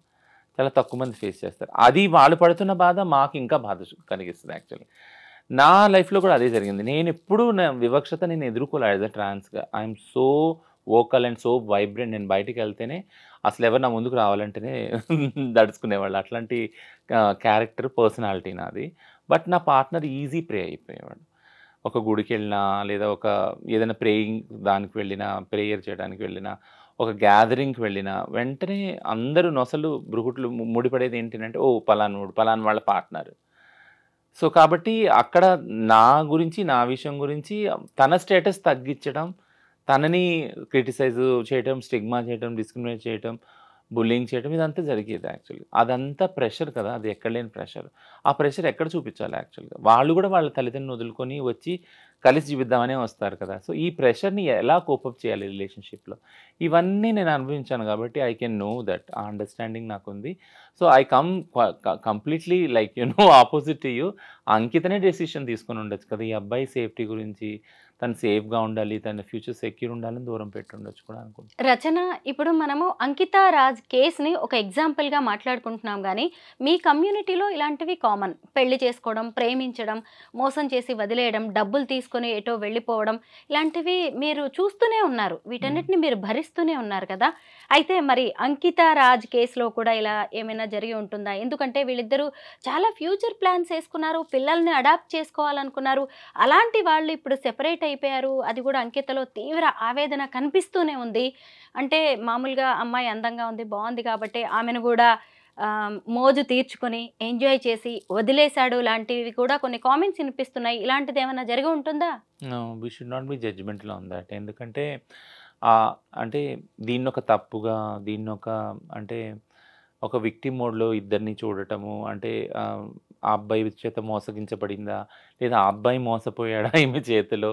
చాలా తక్కువ మంది ఫేస్ చేస్తారు. అది వాళ్ళు పడుతున్న బాధ మాకు ఇంకా బాధ కలిగిస్తది యాక్చువల్లీ. నా లైఫ్‌లో కూడా అదే జరిగింది. నేనెప్పుడూ నా వివక్షత నేను ఎదుర్కోలే యాస్ ఎ ట్రాన్స్‌గా. I'm so vocal and so vibrant. నేను బయటికెళ్తేనే అసలెవరు నా ముందుకు రావాలంటేనే దడుచుకునేవాళ్ళు. అట్లాంటి క్యారెక్టర్, పర్సనాలిటీ నాది. బట్ నా పార్ట్నర్ ఈజీ ప్రే అయిపోయేవాడు. ఒక గుడికెళ్ళినా, లేదా ఏదైనా ప్రేయింగ్ దానికి వెళ్ళినా, ప్రేయర్ చేయడానికి వెళ్ళినా, ఒక గ్యాదరింగ్‌కి వెళ్ళినా, వెంటనే అందరూ నొసలు, భృకుట్లు ముడిపడేది ఏంటనంటే, ఓహ్! పలానోడు, పలానా వాళ్ళ పార్ట్నర్. సో, కాబట్టి అక్కడ నా గురించి, నా విషయం గురించి తన స్టేటస్ తగ్గిచ్చడం, తనని క్రిటిసైజ్ చేయటం, స్టిగ్మా చేయటం, డిస్క్రిమినేట్ చేయటం, బుల్లింగ్ చేయటం ఇదంతా జరిగేది యాక్చువల్‌గా. అదంతా ప్రెషర్ కదా! అది ఎక్కడ లేని ప్రెషర్. ఆ ప్రెషర్ ఎక్కడ చూపించాలి యాక్చువల్‌గా? వాళ్ళు కూడా వాళ్ళ తల్లిదండ్రులను వదులుకొని వచ్చి కలిసి జీవిద్దామనే వస్తారు కదా! సో, ఈ ప్రెషర్‌ని ఎలా కోపప్ చేయాలి రిలేషన్‌షిప్‌లో? ఇవన్నీ నేను అనుభవించాను కాబట్టి ఐ కెన్ నో దట్. ఆ అండర్‌స్టాండింగ్ నాకుంది. So, I come completely like opposite to you. అంకితనే డెసిషన్ తీసుకొని ఉండొచ్చు కదా! ఈ అబ్బాయి సేఫ్టీ గురించి, తను సేఫ్‌గా ఉండాలి, తన ఫ్యూచర్ సెక్యూర్ ఉండాలని దూరం పెట్టుండొచ్చు కూడా అనుకుంటున్నాను. రచన, ఇప్పుడు మనము అంకిత రాజ్ కేస్‌ని ఒక ఎగ్జాంపుల్‌గా మాట్లాడుకుంటున్నాం గానీ, మీ కమ్యూనిటీలో ఇలాంటివి కామన్. పెళ్లి చేసుకోవడం, ప్రేమించడం, మోసం చేసి వదిలేయడం, డబ్బులు తీసుకొని ఎటో వెళ్ళిపోవడం, ఇలాంటివి మీరు చూస్తూనే ఉన్నారు. వీటన్నిటిని మీరు భరిస్తూనే ఉన్నారు కదా! అయితే మరి అంకిత రాజ్ కేస్‌లో కూడా ఇలా ఏమైనా జరిగి ఉంటుందా? ఎందుకంటే వీళ్ళిద్దరూ చాలా ఫ్యూచర్ ప్లాన్స్ ఏసుకున్నారు. పిల్లల్ని అడాప్ట్ చేసుకోవాలనుకున్నారు. అలాంటి వాళ్ళు ఇప్పుడు సెపరేట్ అయిపోయారు. అది కూడా అంకితలో తీవ్ర ఆవేదన కనిపిస్తూనే ఉంది. అంటే మామూలుగా అమ్మాయి అందంగా ఉంది, బావుంది కాబట్టి ఆమెను గూడా మోజు తీర్చుకొని ఎంజాయ్ చేసి వదిలేశాడు లాంటివి కూడా కొన్ని కామెంట్స్ వినిపిస్తున్నాయి. ఇలాంటిది ఏమైనా జరిగి ఉంటుందా? We should not be judgemental on that. ఎందుకంటే అంటే దీన్నొక తప్పుగా, దీన్నొక అంటే ఒక విక్టిమ్ మోడ్‌లో ఇద్దరిని చూడటము, అంటే ఆ అబ్బాయి చేత మోసగించబడిందా? లేదా ఆ అబ్బాయి మోసపోయాడా ఈమె చేతిలో?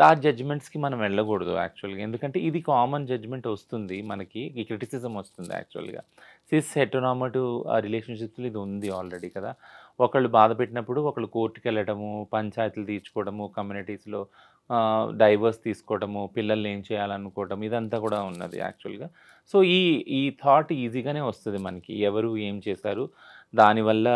ఆ జడ్జ్‌మెంట్స్‌కి మనం వెళ్ళకూడదు యాక్చువల్‌గా. ఎందుకంటే ఇది కామన్ జడ్జ్‌మెంట్ వస్తుంది మనకి. ఈ క్రిటిసిజం వస్తుంది యాక్చువల్‌గా. సిస్ హెటెరోనార్మటివ్ రిలేషన్‌షిప్స్‌లో ఇది ఉంది ఆల్రెడీ కదా! ఒకళ్ళు బాధ పెట్టినప్పుడు ఒకళ్ళు కోర్ట్‌కెళ్ళడము, పంచాయతీలు తీర్చుకోవడము, కమ్యూనిటీస్‌లో డైవర్స్ తీసుకోవడము, పిల్లల్ని ఏం చేయాలనుకోవడం, ఇదంతా కూడా ఉన్నది యాక్చువల్‌గా. సో ఈ థాట్ ఈజీగానే వస్తది మనకి. ఎవరు ఏం చేశారు? దానివల్ల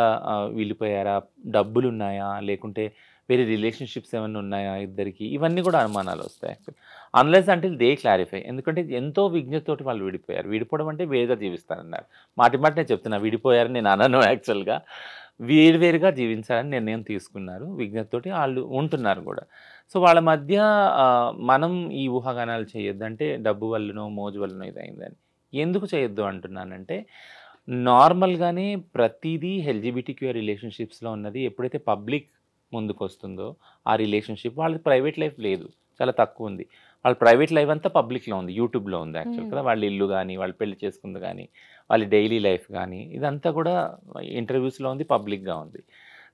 విడిపోయారా? డబ్బులున్నాయా? లేకుంటే వేరే రిలేషన్‌షిప్స్ ఏమన్నా ఉన్నాయా ఇద్దరికి? ఇవన్నీ కూడా అనుమానాలొస్తాయి actually. Unless until they clarify. ఎందుకంటే ఎంతో విజ్ఞతతోటి వాళ్ళు విడిపోయారు. విడిపోవడం అంటే వేరుగా జీవిస్తారన్నారు. మాటి మాటినే చెప్తున్నా, విడిపోయారని నేను అనను యాక్చువల్‌గా. వేరువేరుగా జీవించాలని నిర్ణయం తీసుకున్నారు. విజ్ఞతతోటి ఆళ్ళు ఉంటున్నారు గూడా. సో వాళ్ళ మధ్య మనం ఈ ఊహాగానాలు చేయొద్దు. అంటే డబ్బు వల్లనో, మోజు వల్లనో ఇదయిందని. ఎందుకు చేయొద్దు అంటున్నానంటే, నార్మల్‌గానే ప్రతీదీ ఎల్‌జీబీటీక్యూ రిలేషన్‌షిప్స్‌లో ఉన్నది ఎప్పుడైతే పబ్లిక్ ముందుకొస్తుందో ఆ రిలేషన్‌షిప్, వాళ్ళకి ప్రైవేట్ లైఫ్ లేదు. చాలా తక్కువుంది. వాళ్ళ ప్రైవేట్ లైఫ్ అంతా పబ్లిక్‌లో ఉంది. యూట్యూబ్‌లో ఉంది యాక్చువల్ కదా! వాళ్ళ ఇల్లు గాని, వాళ్ళు పెళ్లి చేసుకుంది గాని, వాళ్ళ డైలీ లైఫ్ గాని, ఇదంతా కూడా ఇంటర్వ్యూస్‌లో ఉంది, పబ్లిక్‌గా ఉంది.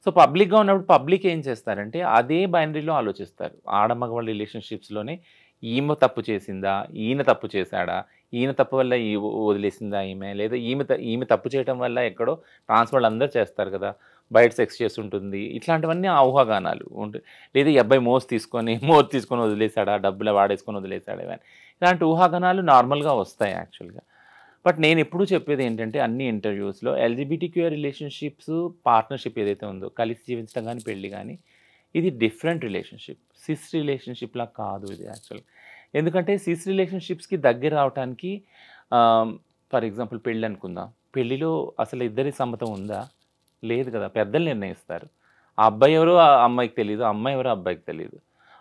సో పబ్లిక్‌గా ఉన్నప్పుడు పబ్లిక్ ఏం చేస్తారంటే అదే బైనరీలో ఆలోచిస్తారు. ఆడ మగవాళ్ళ రిలేషన్‌షిప్స్‌లోనే ఈమె తప్పు చేసిందా? ఈయన తప్పు చేశాడా? ఈయన తప్పు వల్ల వదిలేసిందా ఈమె? లేదా ఈమె తప్పు చేయటం వల్ల ఎక్కడో ట్రాన్స్ వాళ్ళందరూ చేస్తారు కదా! బయట సెక్స్ చేసుంటుంది. ఇట్లాంటివన్నీ ఆ ఊహాగానాలు లేదా ఈ అబ్బాయి మోజు తీసుకొని వదిలేసాడా? డబ్బులు వాడేసుకొని వదిలేసాడా? ఇవన్నీ ఇలాంటి ఊహాగానాలు నార్మల్‌గా వస్తాయి యాక్చువల్‌గా. బట్ నేను ఎప్పుడూ చెప్పేది ఏంటంటే అన్ని ఇంటర్వ్యూస్‌లో ఎల్‌జీబీటీక్యూ రిలేషన్‌షిప్స్, పార్ట్నర్‌షిప్ ఏదైతే ఉందో, కలిసి జీవించడం గాని, పెళ్లి గాని, ఇది డిఫరెంట్ రిలేషన్‌షిప్. సిస్ రిలేషన్‌షిప్‌లా కాదు ఇది యాక్చువల్‌గా. ఎందుకంటే సిస్ రిలేషన్‌షిప్స్‌కి దగ్గర రావటానికి ఫర్ ఎగ్జాంపుల్ పెళ్లి అనుకుందాం. పెళ్లిలో అసలు ఇద్దరి సమ్మతం ఉందా? లేదు కదా! పెద్దలు నిర్ణయిస్తారు. ఆ అబ్బాయి ఎవరో ఆ అమ్మాయికి తెలీదు. ఆ అమ్మాయి ఎవరో ఆ అబ్బాయికి తెలీదు.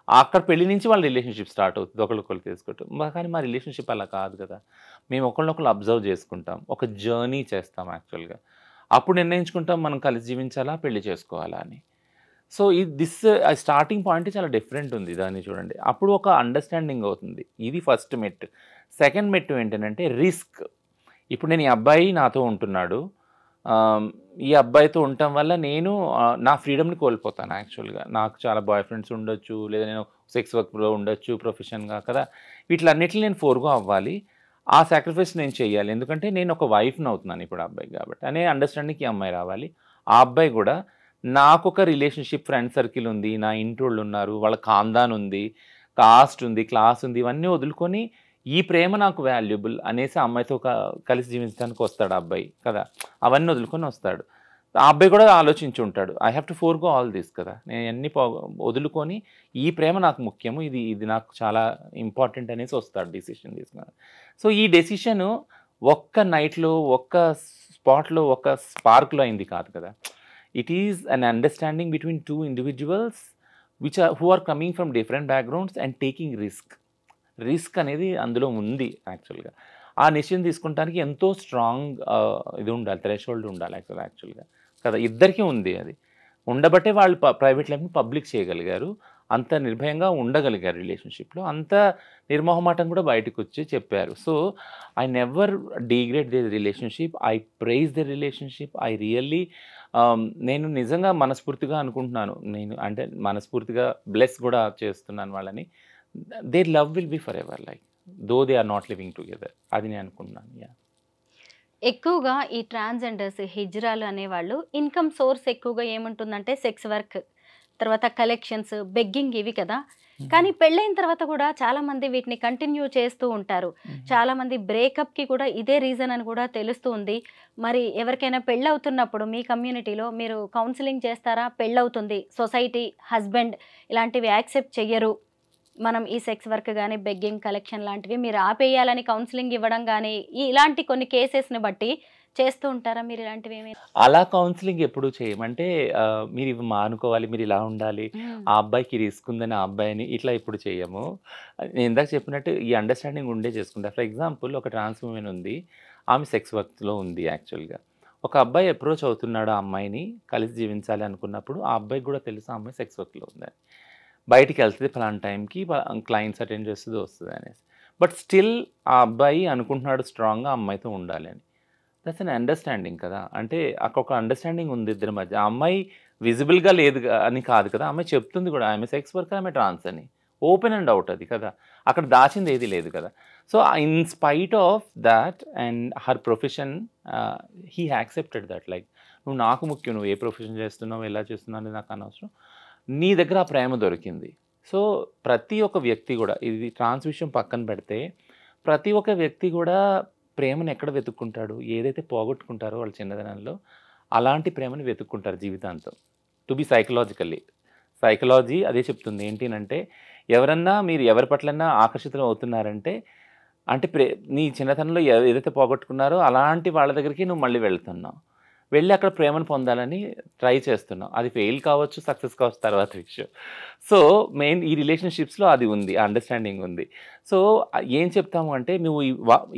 అక్కడ పెళ్లి నుంచి వాళ్ళ రిలేషన్‌షిప్ స్టార్ట్ అవుతది. ఒకళ్ళకొకళ్ళు తెలుసుకోవటం. కానీ మా రిలేషన్‌షిప్ అలా కాదు కదా! మేము ఒకళ్ళనొకళ్ళు అబ్జర్వ్ చేసుకుంటాం. ఒక జర్నీ చేస్తాం యాక్చువల్‌గా. అప్పుడు నిర్ణయించుకుంటాం మనం కలిసి జీవించాలా? పెళ్లి చేసుకోవాలా అని. సో స్టార్టింగ్ పాయింట్ చాలా డిఫరెంట్ ఉంది దాన్ని చూడండి. అప్పుడు ఒక అండర్‌స్టాండింగ్ అవుతుంది. ఇది ఫస్ట్ మెట్టు. సెకండ్ మెట్టు ఏంటనంటే రిస్క్. ఇప్పుడు నేను ఈ అబ్బాయి నాతో ఉంటున్నాడు. ఈ అబ్బాయితో ఉండటం వల్ల నేను నా ఫ్రీడమ్‌ని కోల్పోతాను యాక్చువల్‌గా. నాకు చాలా బాయ్ ఫ్రెండ్స్ ఉండొచ్చు. లేదా నేను సెక్స్ వర్క్‌లో ఉండొచ్చు ప్రొఫెషన్‌గా కదా! వీటిలన్నిటిని నేను ఫోర్‌గో అవ్వాలి. ఆ సాక్రిఫైస్ నేను చేయాలి. ఎందుకంటే నేను ఒక వైఫ్‌ని అవుతున్నాను ఇప్పుడు ఆ అబ్బాయికి కాబట్టి. అనే అండర్‌స్టాండింగ్‌కి ఈ అమ్మాయి రావాలి. ఆ అబ్బాయి గూడా నాకొక రిలేషన్‌షిప్ ఫ్రెండ్ సర్కిల్ ఉంది. నా ఇంటోళ్ళున్నారు. వాళ్ళ ఖాందాన్ ఉంది. కాస్ట్ ఉంది. క్లాస్ ఉంది. ఇవన్నీ వదులుకొని ఈ ప్రేమ నాకు వాల్యుబుల్ అనేసి ఆ అమ్మాయితో కలిసి జీవించడానికి వస్తాడు ఆ అబ్బాయి కదా! అవన్నీ వదులుకొని వస్తాడు. ఆ అబ్బాయి కూడా ఆలోచించి ఉంటాడు. I have to forgo all this కదా! నేను అన్నీ వదులుకొని ఈ ప్రేమ నాకు ముఖ్యము. ఇది నాకు చాలా ఇంపార్టెంట్ అనేసి వస్తాడు డెసిషన్ తీసుకొని. సో ఈ డెసిషను ఒక్క నైట్‌లో, ఒక్క స్పాట్‌లో, ఒక్క స్పార్క్‌లో అయింది కాదు కదా! It is an understanding between 2 individuals who are coming from different backgrounds and taking risk. Risk అనేది అందులో ఉంది యాక్చువల్‌గా. ఆ డెసిషన్ తీసుకుంటానికి ఎంతో స్ట్రాంగ్ ఇది ఉండాలి. థ్రెషోల్డ్ ఉండాలి యాక్చువల్‌గా కదా! ఇద్దరికీ ఉంది అది. ఉండబట్టే వాళ్ళు ప్రైవేట్ లైఫ్‌ని పబ్లిక్ చేయగలిగారు. అంత నిర్భయంగా ఉండగలిగారు రిలేషన్‌షిప్‌లో. అంత నిర్మొహమాటం కూడా బయటకొచ్చి చెప్పారు. So, I never degrade their relationship. I prize the relationship. I really నేను నిజంగా మనస్ఫూర్తిగా అనుకుంటున్నాను. నేను అంటే మనస్ఫూర్తిగా బ్లెస్ కూడా చేస్తున్నాను వాళ్ళని. Their love will be forever like though they are not living together. అది నేను అనుకుంటున్నాను. యాహ్! ఎక్కువగా ఈ ట్రాన్స్‌జెండర్స్, హిజ్రాలు అనేవాళ్ళు ఇన్‌కమ్ సోర్స్ ఎక్కువగా ఏముంటుందంటే సెక్స్ వర్క్, తర్వాత కలెక్షన్స్, బెగ్గింగ్ ఇవి కదా! కానీ పెళ్ళైన తర్వాత కూడా చాలామంది వీటిని కంటిన్యూ చేస్తూ ఉంటారు. చాలామంది బ్రేకప్‌కి కూడా ఇదే రీజన్ అని కూడా తెలుస్తూ ఉంది. మరి ఎవరికైనా పెళ్ళవుతున్నప్పుడు మీ కమ్యూనిటీలో మీరు కౌన్సెలింగ్ చేస్తారా? పెళ్ళవుతుంది, సొసైటీ, హస్బెండ్ ఇలాంటివి యాక్సెప్ట్ చెయ్యరు. మనం ఈ సెక్స్ వర్క్ గాని, బెగ్గింగ్, కలెక్షన్ లాంటివి మీరు ఆపేయాలని కౌన్సెలింగ్ ఇవ్వడం గాని, ఇలాంటి కొన్ని కేసెస్‌ని బట్టి చేస్తూ ఉంటారా మీరు ఇలాంటివేమైనా? అలా కౌన్సెలింగ్ ఎప్పుడు చేయము. అంటే మీరివి మానుకోవాలి, మీరిలా ఉండాలి, ఆ అబ్బాయికి రిస్క్ ఉందని ఆ అబ్బాయిని ఇట్లా ఎప్పుడు చేయము. నేను ఇందాక చెప్పినట్టు ఈ అండర్‌స్టాండింగ్ ఉండే చేసుకుంటా. ఫర్ ఎగ్జాంపుల్ ఒక ట్రాన్స్ వుమెన్ ఉంది. ఆమె సెక్స్ వర్క్‌లో ఉంది యాక్చువల్‌గా. ఒక అబ్బాయి అప్రోచ్ అవుతున్నాడు ఆ అమ్మాయిని కలిసి జీవించాలి అనుకున్నప్పుడు ఆ అబ్బాయికి కూడా తెలుసు ఆ అమ్మాయి సెక్స్ వర్క్లో ఉందని, బయటికి వెళ్తుంది ఫలానా టైంకి క్లయింట్స్ అటెండ్ చేస్తుంది వస్తుంది అనేసి. బట్ స్టిల్ ఆ అబ్బాయి అనుకుంటున్నాడు స్ట్రాంగ్గా అమ్మాయితో ఉండాలి అని. దట్స్ అన్ అండర్స్టాండింగ్ కదా. అంటే అక్కడ ఒక అండర్స్టాండింగ్ ఉంది ఇద్దరి మధ్య. ఆ అమ్మాయి విజిబుల్గా లేదు అని కాదు కదా, అమ్మాయి చెప్తుంది కూడా ఆమె సెక్స్ వర్కర్, ఆమె ట్రాన్స్ అని. ఓపెన్ అండ్ అవుట్ అది కదా, అక్కడ దాచింది ఏది లేదు కదా. So in spite of that and her profession he accepted that. Like నువ్వు నాకు ముఖ్యం, నువ్వు ఏ ప్రొఫెషన్ చేస్తున్నావు ఎలా చేస్తున్నావు అనేది నాకు అనవసరం, నీ దగ్గర ఆ ప్రేమ దొరికింది. సో ప్రతి ఒక్క వ్యక్తి కూడా, ఇది ట్రాన్స్ విషయం పక్కన పెడితే, ప్రతి ఒక్క వ్యక్తి కూడా ప్రేమను ఎక్కడ వెతుక్కుంటాడు, ఏదైతే పోగొట్టుకుంటారో వాళ్ళ చిన్నదనంలో అలాంటి ప్రేమను వెతుక్కుంటారు జీవితాంతం. టు బి సైకలాజీ అదే చెప్తుంది. ఏంటి అంటే ఎవరన్నా మీరు ఎవరి పట్లన్నా ఆకర్షితులు అవుతున్నారంటే అంటే నీ చిన్నతనంలో ఏదైతే పోగొట్టుకున్నారో అలాంటి వాళ్ళ దగ్గరికి నువ్వు మళ్ళీ వెళ్తున్నావు, వెళ్ళి అక్కడ ప్రేమను పొందాలని ట్రై చేస్తున్నావు. అది ఫెయిల్ కావచ్చు, సక్సెస్ కావచ్చు, తర్వాత విషయం. సో మెయిన్ ఈ రిలేషన్షిప్స్లో అది ఉంది, అండర్స్టాండింగ్ ఉంది. సో ఏం చెప్తాము అంటే నువ్వు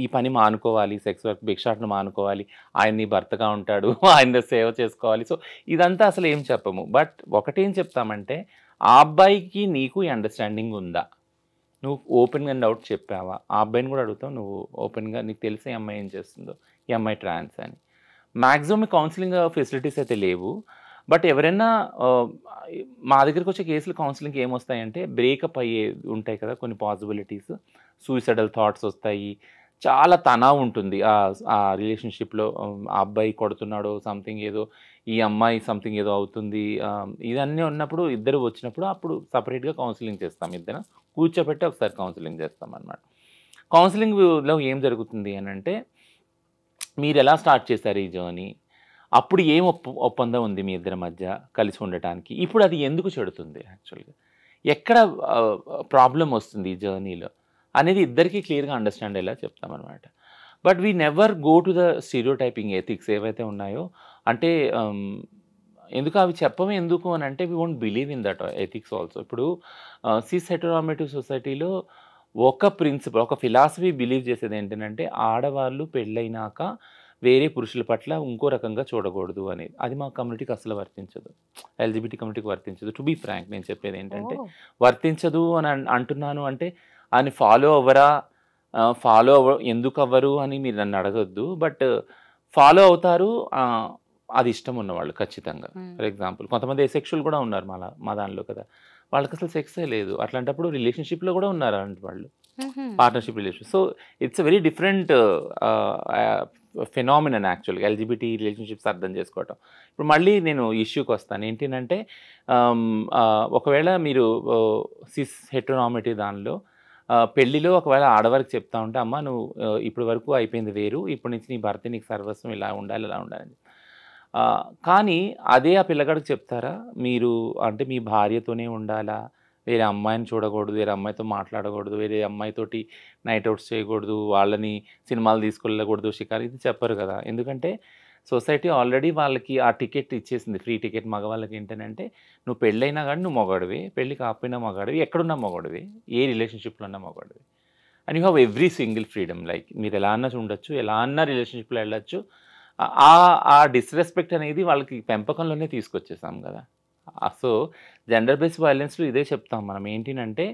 ఈ పని మానుకోవాలి, సెక్స్ వర్క్ భిక్షాటన మానుకోవాలి, ఆయన నీ భర్తగా ఉంటాడు, ఆయన సేవ చేసుకోవాలి. సో ఇదంతా అసలు ఏం చెప్పము. బట్ ఒకటేం చెప్తామంటే ఆ అబ్బాయికి నీకు ఈ అండర్స్టాండింగ్ ఉందా, నువ్వు ఓపెన్గా అండ్ అవుట్ చెప్పావా, ఆ అబ్బాయిని కూడా అడుగుతావు నువ్వు ఓపెన్గా, నీకు తెలిసే ఈ అమ్మాయి ఏం చేస్తుందో, ఈ అమ్మాయి ట్రాన్స్ అని. మ్యాక్సిమం కౌన్సిలింగ్ ఫెసిలిటీస్ అయితే లేవు. బట్ ఎవరైనా మా దగ్గరికి వచ్చే కేసులు కౌన్సిలింగ్కి ఏమొస్తాయంటే బ్రేకప్ అయ్యే ఉంటాయి కదా కొన్ని పాసిబిలిటీస్, సూసైడల్ థాట్స్ వస్తాయి, చాలా తనావు ఉంటుంది ఆ రిలేషన్షిప్లో. ఆ అబ్బాయి కొడుతున్నాడో సంథింగ్ ఏదో, ఈ అమ్మాయి సంథింగ్ ఏదో అవుతుంది, ఇదన్నీ ఉన్నప్పుడు ఇద్దరు వచ్చినప్పుడు అప్పుడు సపరేట్గా కౌన్సిలింగ్ చేస్తాం, ఇద్దరు కూర్చోబెట్టి ఒకసారి కౌన్సిలింగ్ చేస్తాం అన్నమాట. కౌన్సిలింగ్లో ఏం జరుగుతుంది అని అంటే మీరు ఎలా స్టార్ట్ చేశారు ఈ జర్నీ, అప్పుడు ఏం ఒప్పందం ఉంది మీ ఇద్దరి మధ్య కలిసి ఉండటానికి, ఇప్పుడు అది ఎందుకు చెడుతుంది, యాక్చువల్గా ఎక్కడ ప్రాబ్లం వస్తుంది ఈ జర్నీలో అనేది ఇద్దరికీ క్లియర్గా అండర్స్టాండ్ అయ్యేలా చెప్తామన్నమాట. But we never go to the stereotyping ethics ఏవైతే ఉన్నాయో. అంటే ఎందుకు అవి చెప్పమే ఎందుకు అని అంటే we won't believe in that ethics also. ఇప్పుడు సిస్ హెటెరోనార్మేటివ్ సొసైటీలో ఒక ప్రిన్సిపల్, ఒక ఫిలాసఫీ బిలీవ్ చేసేది ఏంటంటే ఆడవాళ్ళు పెళ్ళైనాక వేరే పురుషుల పట్ల ఇంకో రకంగా చూడకూడదు అనేది. అది మా కమ్యూనిటీకి అసలు వర్తించదు, ఎల్జిబిటీ కమ్యూనిటీకి వర్తించదు. టు బీ ఫ్రాంక్ నేను చెప్పేది ఏంటంటే వర్తించదు అని అంటున్నాను అంటే అని ఫాలో ఎందుకు అవ్వరు అని మీరు నన్ను అడగొద్దు. బట్ ఫాలో అవుతారు, అది ఇష్టం ఉన్నవాళ్ళు ఖచ్చితంగా. ఫర్ ఎగ్జాంపుల్ కొంతమంది ఎసెక్షువల్ కూడా ఉన్నారు మా దానిలో కదా, వాళ్ళకి అసలు సెక్సే లేదు, అట్లాంటప్పుడు రిలేషన్షిప్లో కూడా ఉన్నారు అలాంటి వాళ్ళు, partnership relation. So it's a very different phenomenon యాక్చువల్గా ఎల్జిబిటీ రిలేషన్షిప్స్ అర్థం చేసుకోవటం. ఇప్పుడు మళ్ళీ నేను ఇష్యూకి వస్తాను. ఏంటంటే ఒకవేళ మీరు సిస్ హెటెరోనార్మేటివ్ దానిలో పెళ్ళిలో ఒకవేళ ఆడవారికి చెప్తా ఉంటే అమ్మ నువ్వు ఇప్పటి వరకు అయిపోయింది వేరు, ఇప్పటి నుంచి నీ భర్త నీకు సర్వస్వం ఇలా ఉండాలి అలా ఉండాలని. కానీ అదే ఆ పిల్లగాడికి చెప్తారా మీరు, అంటే మీ భార్యతోనే ఉండాలా, వేరే అమ్మాయిని చూడకూడదు, వేరే అమ్మాయితో మాట్లాడకూడదు, వేరే అమ్మాయితోటి నైట్ అవుట్స్ చేయకూడదు, వాళ్ళని సినిమాలు తీసుకెళ్ళకూడదు, షికారు, ఇది చెప్పరు కదా. ఎందుకంటే సొసైటీ ఆల్రెడీ వాళ్ళకి ఆ టికెట్ ఇచ్చేసింది, ఫ్రీ టికెట్. మగవాళ్ళకి ఏంటంటే నువ్వు పెళ్ళైనా కానీ నువ్వు మగాడివి, పెళ్ళి కాకపోయినా మగాడివి, ఎక్కడున్నా మగాడివి, ఏ రిలేషన్షిప్లో ఉన్నా మగాడివి. And you have every single freedom. Like మీరు ఎలా అన్నా ఉండొచ్చు, ఎలా అన్నా రిలేషన్షిప్లో వెళ్ళొచ్చు. ఆ డిస్రెస్పెక్ట్ అనేది వాళ్ళకి పెంపకంలోనే తీసుకొచ్చేసాం కదా. సో జెండర్ బేస్డ్ వైలెన్స్లో ఇదే చెప్తాం మనం. ఏంటంటే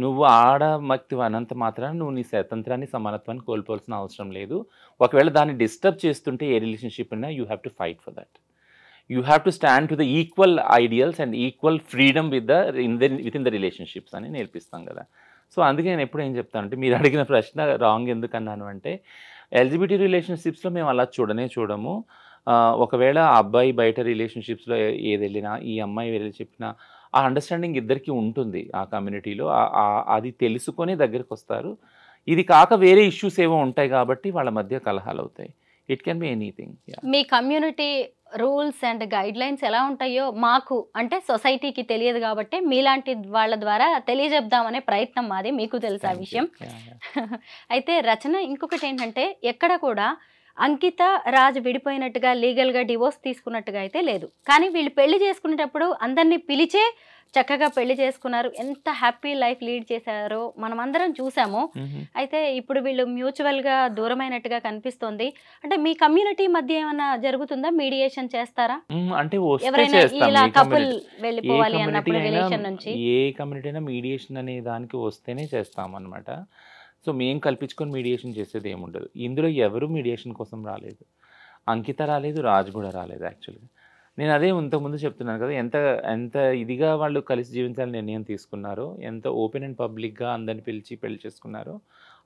నువ్వు ఆడమక్తి అనంత మాత్రాన నువ్వు నీ స్వతంత్రాన్ని సమానత్వాన్ని కోల్పోవాల్సిన అవసరం లేదు. ఒకవేళ దాన్ని డిస్టర్బ్ చేస్తుంటే ఏ రిలేషన్షిప్ అయినా you have to fight for that. You have to stand to the equal ideals and equal freedom with in the relationships అని నేర్పిస్తాం కదా. సో అందుకే నేను ఎప్పుడు ఏం చెప్తానంటే, మీరు అడిగిన ప్రశ్న రాంగ్ ఎందుకన్నాను అంటే, ఎల్జిబిటీ రిలేషన్షిప్స్లో మేము అలా చూడము. ఒకవేళ ఆ అబ్బాయి బయట రిలేషన్షిప్స్లో ఏది వెళ్ళినా, ఈ అమ్మాయి వెళ్ళి చెప్పినా ఆ అండర్స్టాండింగ్ ఇద్దరికి ఉంటుంది ఆ కమ్యూనిటీలో. అది తెలుసుకొని దగ్గరికి వస్తారు. ఇది కాక వేరే ఇష్యూస్ ఏవో ఉంటాయి కాబట్టి వాళ్ళ మధ్య కలహాలు అవుతాయి. It can be anything. Me community rules and guide lines ఎలా ఉంటాయో మాకు అంటే సొసైటీకి తెలియదు కాబట్టి మీలాంటి వాళ్ళ ద్వారా తెలియజెప్దామనే ప్రయత్నం మాది. మీకు తెలుసు ఆ విషయం. అయితే రచన ఇంకొకటి ఏంటంటే, ఎక్కడ కూడా అంకిత రాజ్ విడిపోయినట్టుగా లీగల్గా డివోర్స్ తీసుకున్నట్టుగా అయితే లేదు. కానీ వీళ్ళు పెళ్లి చేసుకునేటప్పుడు అందరినీ పిలిచే చక్కగా పెళ్లి చేసుకున్నారు. ఎంత హ్యాపీ లైఫ్ లీడ్ చేశారో మనం అందరం చూసాము. అయితే ఇప్పుడు వీళ్ళు మ్యూచువల్గా దూరమైనట్టుగా కనిపిస్తోంది. అంటే మీ కమ్యూనిటీ మధ్య ఏమైనా జరుగుతుందా? మీడియేషన్ చేస్తారా? అంటే ఎవరైనా ఇలా కపుల్ వెళ్ళిపోవాలి అన్నప్పుడు రిలేషన్ నుంచి ఏ కమ్యూనిటీ అయినా మీడియేషన్ అనే దానికి వస్తేనే చేస్తాం అనమాట. సో మేము కల్పించుకొని మీడియేషన్ చేసేది ఏముండదు. ఇందులో ఎవరు మీడియేషన్ కోసం రాలేదు. అంకిత రాలేదు, రాజ్ కూడా రాలేదు. యాక్చువల్గా నేను అదే ఇంతకుముందు చెప్తున్నాను కదా, ఎంత ఎంత ఇదిగా వాళ్ళు కలిసి జీవించాలని నిర్ణయం తీసుకున్నారో, ఎంత ఓపెన్ అండ్ పబ్లిక్గా అందరిని పిలిచి పెళ్లి చేసుకున్నారో,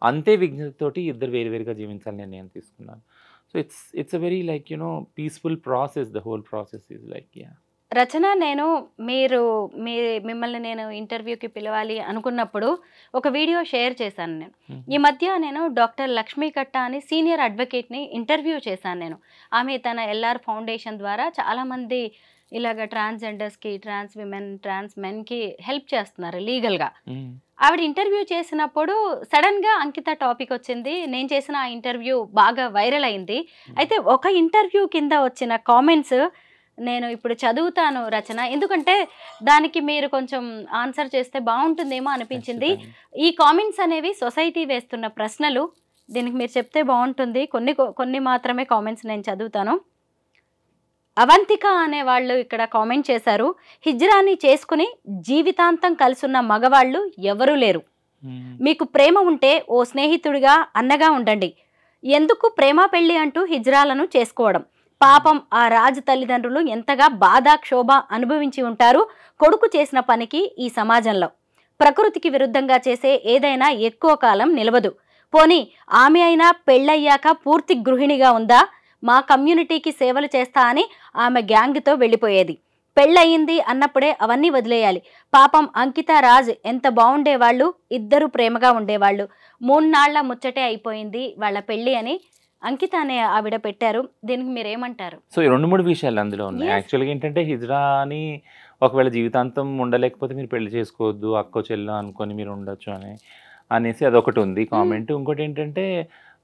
అంతే విజ్ఞతతోటి ఇద్దరు వేరువేరుగా జీవించాలని నిర్ణయం తీసుకున్నారు. So it's a very like peaceful process. The whole process is like Rachana, నేను మిమ్మల్ని నేను ఇంటర్వ్యూకి పిలవాలి అనుకున్నప్పుడు ఒక వీడియో షేర్ చేశాను. నేను ఈ మధ్య డాక్టర్ లక్ష్మీ కట్ట అని సీనియర్ అడ్వకేట్ని ఇంటర్వ్యూ చేశాను. నేను ఆమె తన ఎల్ఆర్ ఫౌండేషన్ ద్వారా చాలామంది ఇలాగ ట్రాన్స్జెండర్స్కి, ట్రాన్స్ విమెన్, ట్రాన్స్ మెన్కి హెల్ప్ చేస్తున్నారు లీగల్గా. ఆవిడ ఇంటర్వ్యూ చేసినప్పుడు సడన్గా అంకిత టాపిక్ వచ్చింది. నేను చేసిన ఆ ఇంటర్వ్యూ బాగా వైరల్ అయింది. అయితే ఒక ఇంటర్వ్యూ కింద వచ్చిన కామెంట్స్ నేను ఇప్పుడు చదువుతాను రచన, ఎందుకంటే దానికి మీరు కొంచెం ఆన్సర్ చేస్తే బాగుంటుందేమో అనిపించింది. ఈ కామెంట్స్ అనేవి సొసైటీ వేస్తున్న ప్రశ్నలు. దీనికి మీరు చెప్తే బాగుంటుంది. కొన్ని మాత్రమే కామెంట్స్ నేను చదువుతాను. అవంతిక అనే వాళ్ళు ఇక్కడ కామెంట్ చేశారు, హిజ్రాని చేసుకుని జీవితాంతం కలిసున్న మగవాళ్ళు ఎవరూ లేరు. మీకు ప్రేమ ఉంటే ఓ స్నేహితుడిగా, అన్నగా ఉండండి. ఎందుకు ప్రేమ పెళ్లి అంటూ హిజ్రాలను చేసుకోవడం? పాపం ఆ రాజు తల్లిదండ్రులు ఎంతగా బాధ, క్షోభ అనుభవించి ఉంటారు కొడుకు చేసిన పనికి. ఈ సమాజంలో ప్రకృతికి విరుద్ధంగా చేసే ఏదైనా ఎక్కువ కాలం నిలవదు. పోనీ ఆమె అయినా పెళ్ళయ్యాక పూర్తి గృహిణిగా ఉందా? మా కమ్యూనిటీకి సేవలు చేస్తా అని ఆమె గ్యాంగ్తో వెళ్ళిపోయేది. పెళ్ళయింది అన్నప్పుడే అవన్నీ వదిలేయాలి. పాపం అంకిత, రాజ్ ఎంత బాగుండేవాళ్ళు, ఇద్దరు ప్రేమగా ఉండేవాళ్ళు. 3 నాళ్ల ముచ్చటే అయిపోయింది వాళ్ళ పెళ్ళి అని అంకిత అనే ఆవిడ పెట్టారు. దీనికి మీరు ఏమంటారు? సో 2-3 విషయాలు అందులో ఉన్నాయి. యాక్చువల్గా ఏంటంటే హిజ్రాని ఒకవేళ జీవితాంతం ఉండలేకపోతే మీరు పెళ్లి చేసుకోవద్దు, అక్కో చెల్లో అనుకొని మీరు ఉండొచ్చు అనేసి అదొకటి ఉంది కామెంట్. ఇంకోటి ఏంటంటే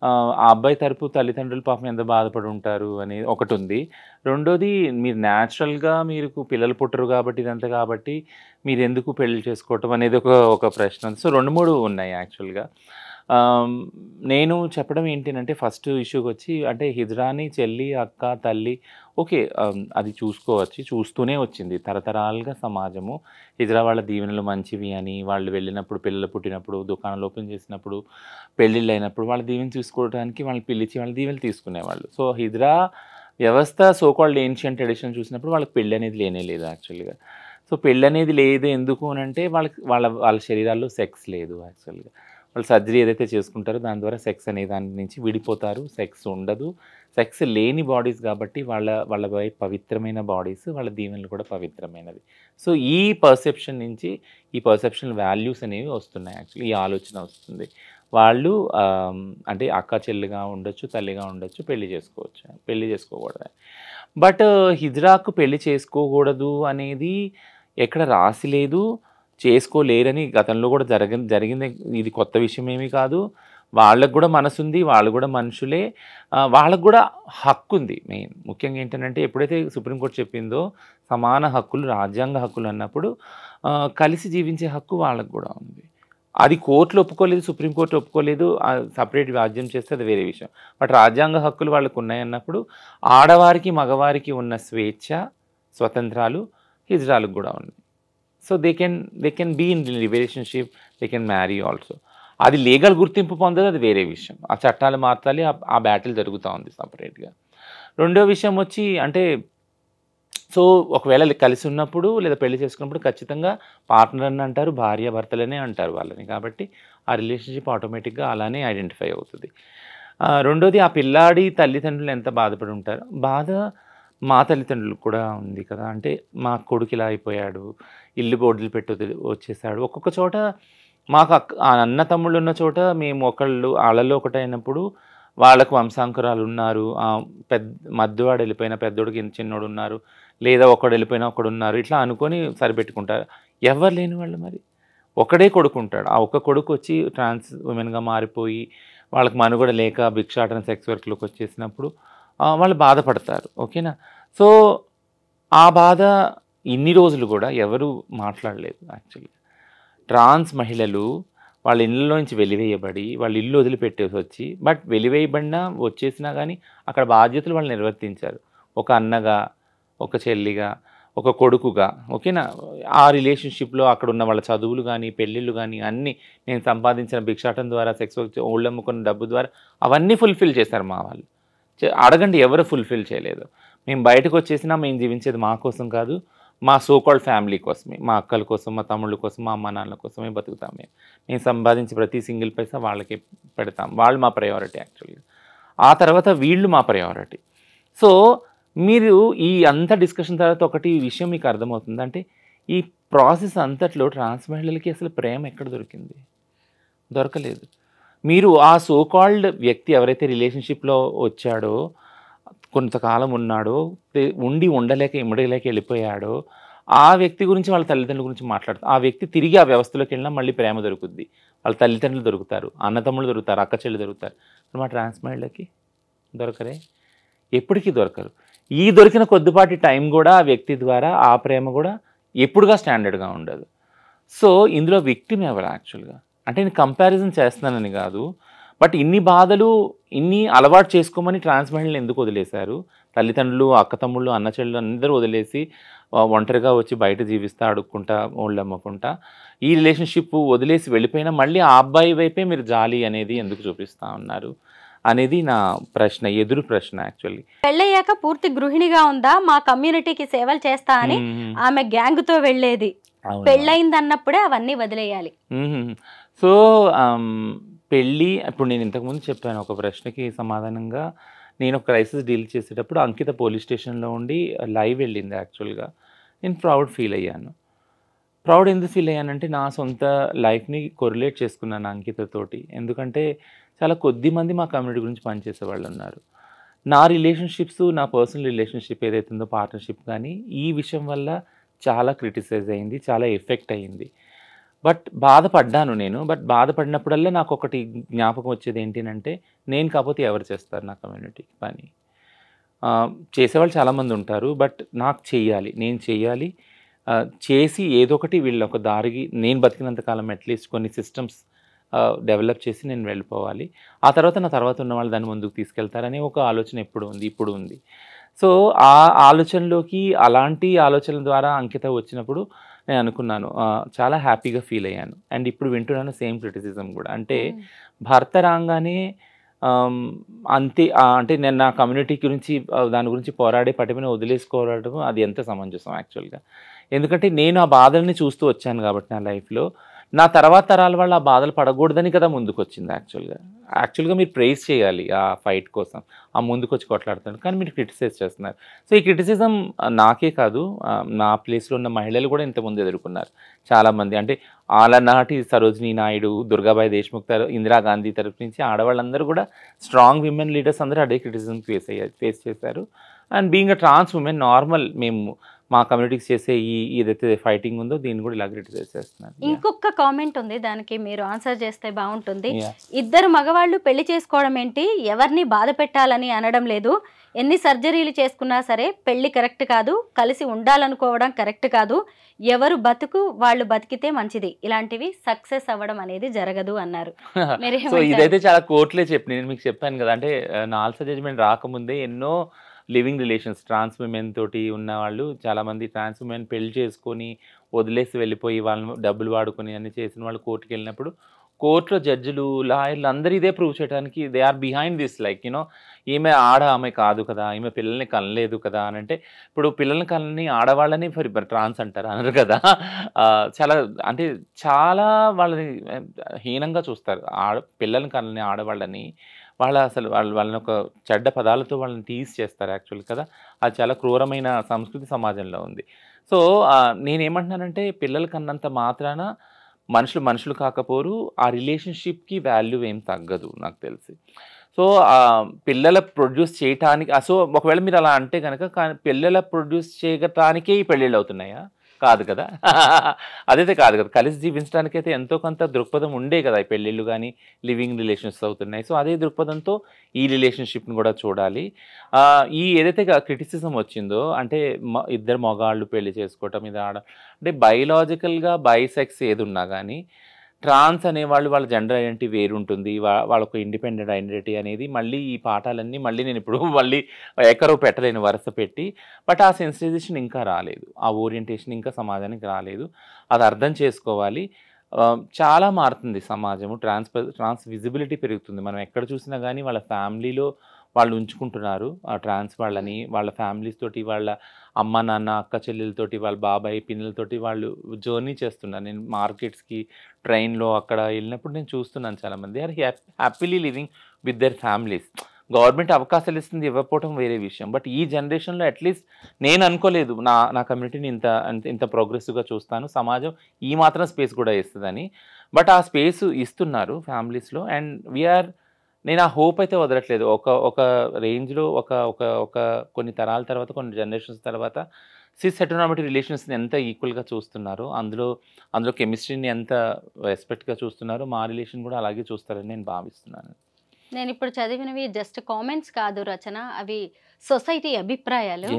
ఆ అబ్బాయి తరపు తల్లిదండ్రులు పాపం ఎంత బాధపడి ఉంటారు అనేది ఒకటి ఉంది. రెండోది, మీరు న్యాచురల్గా మీరు పిల్లలు పుట్టరు కాబట్టి ఇదంతా కాబట్టి మీరు ఎందుకు పెళ్లి చేసుకోవటం అనేది ఒక ప్రశ్న. సో 2-3 ఉన్నాయి యాక్చువల్గా. నేను చెప్పడం ఏంటంటే ఫస్ట్ ఇష్యూకి వచ్చి, అంటే హిజ్రాని చెల్లి, అక్క, తల్లి ఓకే, అది చూస్తూనే వచ్చింది తరతరాలుగా సమాజము. హిజ్రా వాళ్ళ దీవెనలు మంచివి అని, వాళ్ళు వెళ్ళినప్పుడు, పిల్లలు పుట్టినప్పుడు, దుకాణాలు ఓపెన్ చేసినప్పుడు, పెళ్ళిళ్ళు అయినప్పుడు వాళ్ళ దీవెన తీసుకోవడానికి వాళ్ళని పిలిచి వాళ్ళ దీవెనలు తీసుకునేవాళ్ళు. సో హిజ్రా వ్యవస్థ సోకాల్డ్ ఏన్షియంట్ ట్రెడిషన్ చూసినప్పుడు వాళ్ళకి పెళ్ళి అనేది లేనే లేదు యాక్చువల్గా. సో పెళ్ళి అనేది లేదు ఎందుకు అని అంటే వాళ్ళ శరీరాల్లో సెక్స్ లేదు యాక్చువల్గా. వాళ్ళు సర్జరీ ఏదైతే చేసుకుంటారో దాని ద్వారా సెక్స్ అనే దాని నుంచి విడిపోతారు. సెక్స్ ఉండదు. సెక్స్ లేని బాడీస్ కాబట్టి వాళ్ళ పవిత్రమైన బాడీస్, వాళ్ళ దీవెనలు కూడా పవిత్రమైనవి. సో ఈ పర్సెప్షన్ నుంచి ఈ పర్సెప్షన్ వాల్యూస్ అనేవి వస్తున్నాయి. యాక్చువల్లీ ఈ ఆలోచన వస్తుంది. వాళ్ళు అంటే అక్క చెల్లిగా ఉండొచ్చు, తల్లిగా ఉండొచ్చు, పెళ్లి చేసుకోకూడదు. బట్ హిజ్రాకు పెళ్లి చేసుకోకూడదు అనేది ఎక్కడ రాసి లేదు, చేసుకోలేరని గతంలో కూడా జరిగింది. ఇది కొత్త విషయం ఏమీ కాదు. వాళ్ళకు కూడా మనసుంది, వాళ్ళు కూడా మనుషులే, వాళ్ళకు కూడా హక్కు ఉంది. ముఖ్యంగా ఏంటంటే ఎప్పుడైతే సుప్రీంకోర్టు చెప్పిందో సమాన హక్కులు, రాజ్యాంగ హక్కులు అన్నప్పుడు కలిసి జీవించే హక్కు వాళ్ళకు కూడా ఉంది. అది కోర్టులు ఒప్పుకోలేదు, సుప్రీంకోర్టు ఒప్పుకోలేదు, సపరేట్ వ్యాజ్యం చేస్తే అది వేరే విషయం. బట్ రాజ్యాంగ హక్కులు వాళ్ళకు ఉన్నాయన్నప్పుడు ఆడవారికి మగవారికి ఉన్న స్వేచ్ఛ, స్వతంత్రాలు హిజ్రాలకు కూడా ఉన్నాయి. So they can be in relationship, they can marry also. అది లీగల్ గుర్తింపు పొందదు, అది వేరే విషయం. ఆ చట్టాలు మార్చాలి, ఆ బ్యాటిల్ జరుగుతూ ఉంది సపరేట్గా. రెండో విషయం వచ్చి అంటే సో ఒకవేళ కలిసి ఉన్నప్పుడు లేదా పెళ్లి చేసుకున్నప్పుడు ఖచ్చితంగా పార్ట్నర్ అని అంటారు, భార్య భర్తలనే అంటారు వాళ్ళని. కాబట్టి ఆ రిలేషన్షిప్ ఆటోమేటిక్గా అలానే ఐడెంటిఫై అవుతుంది. రెండోది, ఆ పిల్లాడి తల్లిదండ్రులు ఎంత బాధపడి ఉంటారో బాధ మా తల్లిదండ్రులకు కూడా ఉంది కదా. అంటే మా కొడుకు ఇలా అయిపోయాడు, ఇల్లు బోర్డులు పెట్టి వచ్చేసాడు. ఒక్కొక్క చోట మాకు అన్న తమ్ముళ్ళు ఉన్న చోట మేము వాళ్ళలో ఒకటైనప్పుడు వాళ్ళకు వంశాంకురాలు ఉన్నారు, మధ్యవాడు వెళ్ళిపోయిన పెద్దోడికి చిన్నోడు ఉన్నారు, లేదా ఒకడు వెళ్ళిపోయినా ఒకడు ఉన్నారు, ఇట్లా అనుకొని సరిపెట్టుకుంటారు. ఎవరు లేని వాళ్ళు మరి ఒకడే కొడుకు ఉంటాడు. ఆ ఒక్క కొడుకు వచ్చి ట్రాన్స్ ఉమెన్గా మారిపోయి వాళ్ళకి మనుగడ లేక భిక్షాటన సెక్స్ వర్క్లోకి వచ్చేసినప్పుడు వాళ్ళు బాధపడతారు. ఓకేనా. సో ఆ బాధ ఇన్ని రోజులు కూడా ఎవరు మాట్లాడలేదు యాక్చువల్లీ. ట్రాన్స్ మహిళలు వాళ్ళ ఇళ్ళలోంచి వెలివేయబడి వాళ్ళ ఇల్లు వదిలిపెట్టేసి వచ్చి, బట్ వెలివేయబడినా వచ్చేసినా కానీ అక్కడ బాధ్యతలు వాళ్ళు నిర్వర్తించారు. ఒక అన్నగా, ఒక చెల్లిగా, ఒక కొడుకుగా. ఓకేనా. ఆ రిలేషన్షిప్లో అక్కడ ఉన్న వాళ్ళ చదువులు కానీ పెళ్ళిళ్ళు కానీ అన్నీ నేను సంపాదించిన భిక్షాటం ద్వారా సెక్స్ ఓళ్ళు అమ్ముకున్న డబ్బు ద్వారా అవన్నీ ఫుల్ఫిల్ చేశారు మా వాళ్ళు. అడగండి ఎవరు ఫుల్ఫిల్ చేయలేదు. మేము బయటకు వచ్చేసినా మేము జీవించేది మా కోసం కాదు, మా సోకాల్డ్ ఫ్యామిలీ కోసమే, మా అక్కల కోసం, మా తమ్ముళ్ళ కోసం, మా అమ్మ నాన్నల కోసమే బతుకుతాం. మేము సంపాదించి ప్రతి సింగిల్ పైసా వాళ్ళకే పెడతాం. వాళ్ళు మా ప్రయారిటీ యాక్చువల్గా. ఆ తర్వాత వీళ్ళు మా ప్రయారిటీ. సో మీరు ఈ అంత డిస్కషన్ తర్వాత ఒకటి విషయం మీకు అర్థమవుతుంది. అంటే ఈ ప్రాసెస్ అంతట్లో ట్రాన్స్ మహిళలకి అసలు ప్రేమ ఎక్కడ దొరికింది? దొరకలేదు. మీరు ఆ సోకాల్డ్ వ్యక్తి ఎవరైతే రిలేషన్షిప్లో వచ్చాడో, కొంతకాలం ఉన్నాడో, ఉండలేక ఇమ్మడలేక వెళ్ళిపోయాడో, ఆ వ్యక్తి గురించి వాళ్ళ తల్లిదండ్రుల గురించి మాట్లాడతారు. ఆ వ్యక్తి తిరిగి ఆ వ్యవస్థలోకి వెళ్ళినా మళ్ళీ ప్రేమ దొరుకుద్ది. వాళ్ళ తల్లిదండ్రులు దొరుకుతారు, అన్నతమ్ముళ్ళు దొరుకుతారు, అక్క చెల్లి దొరుకుతారు. మా ట్రాన్స్ మహిళలకి దొరకరే, ఎప్పటికీ దొరకరు. ఈ దొరికిన కొద్దిపాటి టైం కూడా ఆ వ్యక్తి ద్వారా ఆ ప్రేమ కూడా ఎప్పుడుగా స్టాండర్డ్గా ఉండదు. సో ఇందులో విక్టిమ్ ఎవరు యాక్చువల్గా? అంటే నేను కంపారిజన్ చేస్తున్నానని కాదు, బట్ ఇన్ని బాధలు ఇన్ని అలవాటు చేసుకోమని ట్రాన్స్ మహిళలు ఎందుకు వదిలేశారు? తల్లిదండ్రులు, అక్క తమ్ముళ్ళు, అన్న చెల్లెలు అందరూ వదిలేసి ఒంటరిగా వచ్చి బయట జీవిస్తా అడుక్కుంటా ఓళ్ళు అమ్మకుంటా ఈ రిలేషన్షిప్ వదిలేసి వెళ్ళిపోయినా మళ్ళీ ఆ అబ్బాయి వైపే మీరు జాలి అనేది ఎందుకు చూపిస్తూ ఉన్నారు అనేది నా ప్రశ్న, ఎదురు ప్రశ్న యాక్చువల్లీ. పెళ్ళయ్యాక పూర్తి గృహిణిగా ఉందా, మా కమ్యూనిటీకి సేవలు చేస్తా అని ఆమె గ్యాంగ్తో వెళ్ళేది. పెళ్ళయింది అన్నప్పుడే అవన్నీ వదిలేయాలి. సో పెళ్ళి, ఇప్పుడు నేను ఇంతకుముందు చెప్పాను ఒక ప్రశ్నకి సమాధానంగా, నేను ఒక క్రైసిస్ డీల్ చేసేటప్పుడు అంకిత పోలీస్ స్టేషన్లో ఉండి లైవ్ వెళ్ళింది యాక్చువల్గా. నేను ప్రౌడ్ ఫీల్ అయ్యాను. ప్రౌడ్ ఎందుకు ఫీల్ అయ్యానంటే నా సొంత లైఫ్ని కొరిలేట్ చేసుకున్నాను అంకితతోటి. ఎందుకంటే చాలా కొద్ది మంది మా కమ్యూనిటీ గురించి పనిచేసే వాళ్ళు ఉన్నారు. నా రిలేషన్షిప్స్, నా పర్సనల్ రిలేషన్షిప్ ఏదైతే ఉందో పార్ట్నర్షిప్ కానీ ఈ విషయం వల్ల చాలా క్రిటిసైజ్ అయింది, చాలా ఎఫెక్ట్ అయ్యింది. బట్ బాధపడ్డాను నేను. బట్ బాధపడినప్పుడల్లా నాకు ఒకటి జ్ఞాపకం వచ్చేది ఏంటంటే, నేను కాకపోతే ఎవరు చేస్తారు నా కమ్యూనిటీకి పని? చేసేవాళ్ళు చాలామంది ఉంటారు, బట్ నాకు చెయ్యాలి, నేను చెయ్యాలి. చేసి ఏదో ఒకటి వీళ్ళు ఒక దారికి నేను బతికినంతకాలం అట్లీస్ట్ కొన్ని సిస్టమ్స్ డెవలప్ చేసి నేను వెళ్ళిపోవాలి. ఆ తర్వాత నా తర్వాత ఉన్న వాళ్ళు దాన్ని ముందుకు తీసుకెళ్తారనే ఒక ఆలోచన ఎప్పుడు ఉంది, ఇప్పుడు ఉంది. సో ఆ ఆలోచనలోకి అలాంటి ఆలోచనల ద్వారా అంకిత వచ్చినప్పుడు నేను అనుకున్నాను, చాలా హ్యాపీగా ఫీల్ అయ్యాను. అండ్ ఇప్పుడు వింటున్నాను సేమ్ క్రిటిసిజం కూడా. అంటే భర్త రాగానే అంతే, అంటే నేను నా కమ్యూనిటీ గురించి దాని గురించి పోరాడే పటిమని వదిలేసుకోవడం అది ఎంత సమంజసం యాక్చువల్గా? ఎందుకంటే నేను ఆ బాధల్ని చూస్తూ వచ్చాను కాబట్టి నా లైఫ్లో. నా తర్వాత తరాల వాళ్ళు ఆ బాధలు పడకూడదని కదా ముందుకు వచ్చింది యాక్చువల్గా మీరు ప్రైజ్ చేయాలి ఆ ఫైట్ కోసం, ఆ ముందుకు వచ్చి కొట్లాడుతాను, కానీ మీరు క్రిటిసైజ్ చేస్తున్నారు. సో ఈ క్రిటిసిజం నాకే కాదు, నా ప్లేస్లో ఉన్న మహిళలు కూడా ఇంతకుముందు ఎదుర్కొన్నారు చాలామంది. అంటే ఆలనాటి సరోజినీ నాయుడు, దుర్గాబాయి దేశ్ముఖ్, ఇందిరాగాంధీ తరఫు నుంచి ఆడవాళ్ళందరూ కూడా స్ట్రాంగ్ విమెన్ లీడర్స్ అందరూ అదే క్రిటిసిజం ఫేస్ చేశారు. And being a trans woman normal, మేము మా కమ్యూనిటీకి చేసే ఏదైతే ఫైటింగ్ ఉందో దీన్ని కూడా ఇలా క్రిటిసైజ్ చేస్తున్నారు. ఇంకొక కామెంట్ ఉంది, దానికి మీరు ఆన్సర్ చేస్తే బాగుంటుంది. ఇద్దరు మగవాళ్ళు పెళ్లి చేసుకోవడం ఏంటి, ఎవరిని బాధ పెట్టాలని అనడం లేదు, ఎన్ని సర్జరీలు చేసుకున్నా సరే పెళ్లి కరెక్ట్ కాదు, కలిసి ఉండాలనుకోవడం కరెక్ట్ కాదు, ఎవరు బతుకు వాళ్ళు బతికితే మంచిది, ఇలాంటివి సక్సెస్ అవ్వడం అనేది జరగదు అన్నారు. సో ఇదైతే చాలా కోర్టులే చెప్పి నేను మీకు చెప్పాను కదా, అంటే నాల్సా జడ్జిమెంట్ రాకముందే ఎన్నో లివింగ్ రిలేషన్స్ ట్రాన్స్ ఉమెన్ తోటి ఉన్న వాళ్ళు చాలామంది ట్రాన్స్ ఉమెన్ పెళ్లి చేసుకొని వదిలేసి వెళ్ళిపోయి వాళ్ళని డబ్బులు వాడుకొని అన్ని చేసిన వాళ్ళు కోర్టుకి వెళ్ళినప్పుడు కోర్టులో జడ్జిలు, లాయర్లు అందరూ ఇదే ప్రూవ్ చేయడానికి they are behind this, like you know ఈమె ఆమె కాదు కదా, ఈమె పిల్లల్ని కనలేదు కదా అని. అంటే ఇప్పుడు పిల్లల్ని కనని ఆడవాళ్ళని ట్రాన్స్ అంటారు అనరు కదా. చాలా అంటే చాలా వాళ్ళని హీనంగా చూస్తారు. పిల్లల్ని కనని ఆడవాళ్ళని వాళ్ళని ఒక చెడ్డ పదాలతో వాళ్ళని టీజ్ చేస్తారు యాక్చువల్ కదా. అది చాలా క్రూరమైన సంస్కృతి సమాజంలో ఉంది. సో నేనేమంటున్నానంటే పిల్లల కన్నంత మాత్రాన మనుషులు కాకపోరు, ఆ రిలేషన్షిప్కి వాల్యూ ఏం తగ్గదు నాకు తెలిసి. సో పిల్లల ప్రొడ్యూస్ చేయటానికి, సో ఒకవేళ మీరు అలా అంటే కనుక పిల్లల ప్రొడ్యూస్ చేయటానికే ఈ పెళ్ళిళ్ళు అవుతున్నాయా? కాదు కదా. అదైతే కాదు కదా. కలిసి జీవించడానికైతే ఎంతో కొంత దృక్పథం ఉండే కదా. ఈ పెళ్ళిళ్ళు కానీ లివింగ్ రిలేషన్స్ అవుతున్నాయి. సో అదే దృక్పథంతో ఈ రిలేషన్షిప్ని కూడా చూడాలి. ఈ ఏదైతే క్రిటిసిజం వచ్చిందో అంటే ఇద్దరు మగాళ్ళు పెళ్లి చేసుకోవటం ఇది అంటే బయలాజికల్గా బైసెక్స్ ఏది ఉన్నా కానీ ట్రాన్స్ అనేవాళ్ళు వాళ్ళ జెండర్ ఐడెంటిటీ వేరుంటుంది. వాళ్ళకు ఇండిపెండెంట్ ఐడెంటిటీ అనేది మళ్ళీ ఈ పాఠాలన్నీ మళ్ళీ నేను ఇప్పుడు మళ్ళీ ఎక్కరో పెట్టలేను వరుస పెట్టి. బట్ ఆ సెన్సిటైజేషన్ ఇంకా రాలేదు, ఆ ఓరియంటేషన్ ఇంకా సమాజానికి రాలేదు. అది అర్థం చేసుకోవాలి. చాలా మారుతుంది సమాజము. ట్రాన్స్ విజిబిలిటీ పెరుగుతుంది. మనం ఎక్కడ చూసినా కానీ వాళ్ళ ఫ్యామిలీలో వాళ్ళు ఉంచుకుంటున్నారు ఆ ట్రాన్స్ వాళ్ళని. వాళ్ళ ఫ్యామిలీస్ తోటి, వాళ్ళ అమ్మ నాన్న అక్క చెల్లెలతోటి, వాళ్ళ బాబాయ్ పిల్లలతోటి వాళ్ళు జర్నీ చేస్తున్నారు. నేను మార్కెట్స్కి ట్రైన్లో అక్కడ వెళ్ళినప్పుడు నేను చూస్తున్నాను చాలామంది are happily living with their families. Government అవకాశాలు ఇస్తుంది, ఇవ్వకపోవడం వేరే విషయం. బట్ ఈ జనరేషన్లో అట్లీస్ట్ నేను అనుకోలేదు నా కమ్యూనిటీని ఇంత ప్రోగ్రెసివ్గా చూస్తాను, సమాజం ఈ మాత్రం స్పేస్ కూడా ఇస్తుందని. బట్ ఆ స్పేస్ ఇస్తున్నారు ఫ్యామిలీస్లో. అండ్ నేను ఆ హోప్ అయితే వదలట్లేదు. ఒక రేంజ్లో ఒక కొన్ని తరాల తర్వాత, కొన్ని జనరేషన్స్ తర్వాత సిస్ హెటెరోనార్మేటివ్ రిలేషన్స్ని ఎంత ఈక్వల్గా చూస్తున్నారు, అందులో కెమిస్ట్రీని ఎంత రెస్పెక్ట్గా చూస్తున్నారు, మా రిలేషన్ కూడా అలాగే చూస్తారని నేను భావిస్తున్నాను. నేను ఇప్పుడు చదివినవి జస్ట్ కామెంట్స్ కాదు రచన, అవి సొసైటీ అభిప్రాయాలు.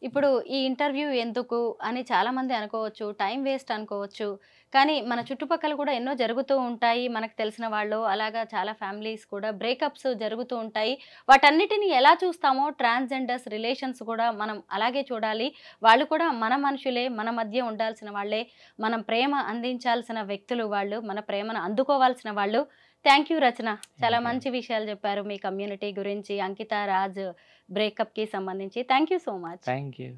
ఇప్పుడు ఈ ఇంటర్వ్యూ ఎందుకు అని చాలామంది అనుకోవచ్చు, టైం వేస్ట్ అనుకోవచ్చు. కానీ మన చుట్టుపక్కల కూడా ఎన్నో జరుగుతూ ఉంటాయి. మనకు తెలిసిన వాళ్ళు అలాగా చాలా ఫ్యామిలీస్ కూడా బ్రేకప్స్ జరుగుతూ ఉంటాయి. వాటన్నిటిని ఎలా చూస్తామో ట్రాన్స్జెండర్స్ రిలేషన్స్ కూడా మనం అలాగే చూడాలి. వాళ్ళు కూడా మన మనుషులే, మన మధ్య ఉండాల్సిన వాళ్ళే, మనం ప్రేమ అందించాల్సిన వ్యక్తులు వాళ్ళు, మన ప్రేమను అందుకోవాల్సిన వాళ్ళు. థ్యాంక్ యూ రచన, చాలా మంచి విషయాలు చెప్పారు మీ కమ్యూనిటీ గురించి, అంకిత రాజ్ బ్రేకప్కి సంబంధించి. Thank you so much. Thank you.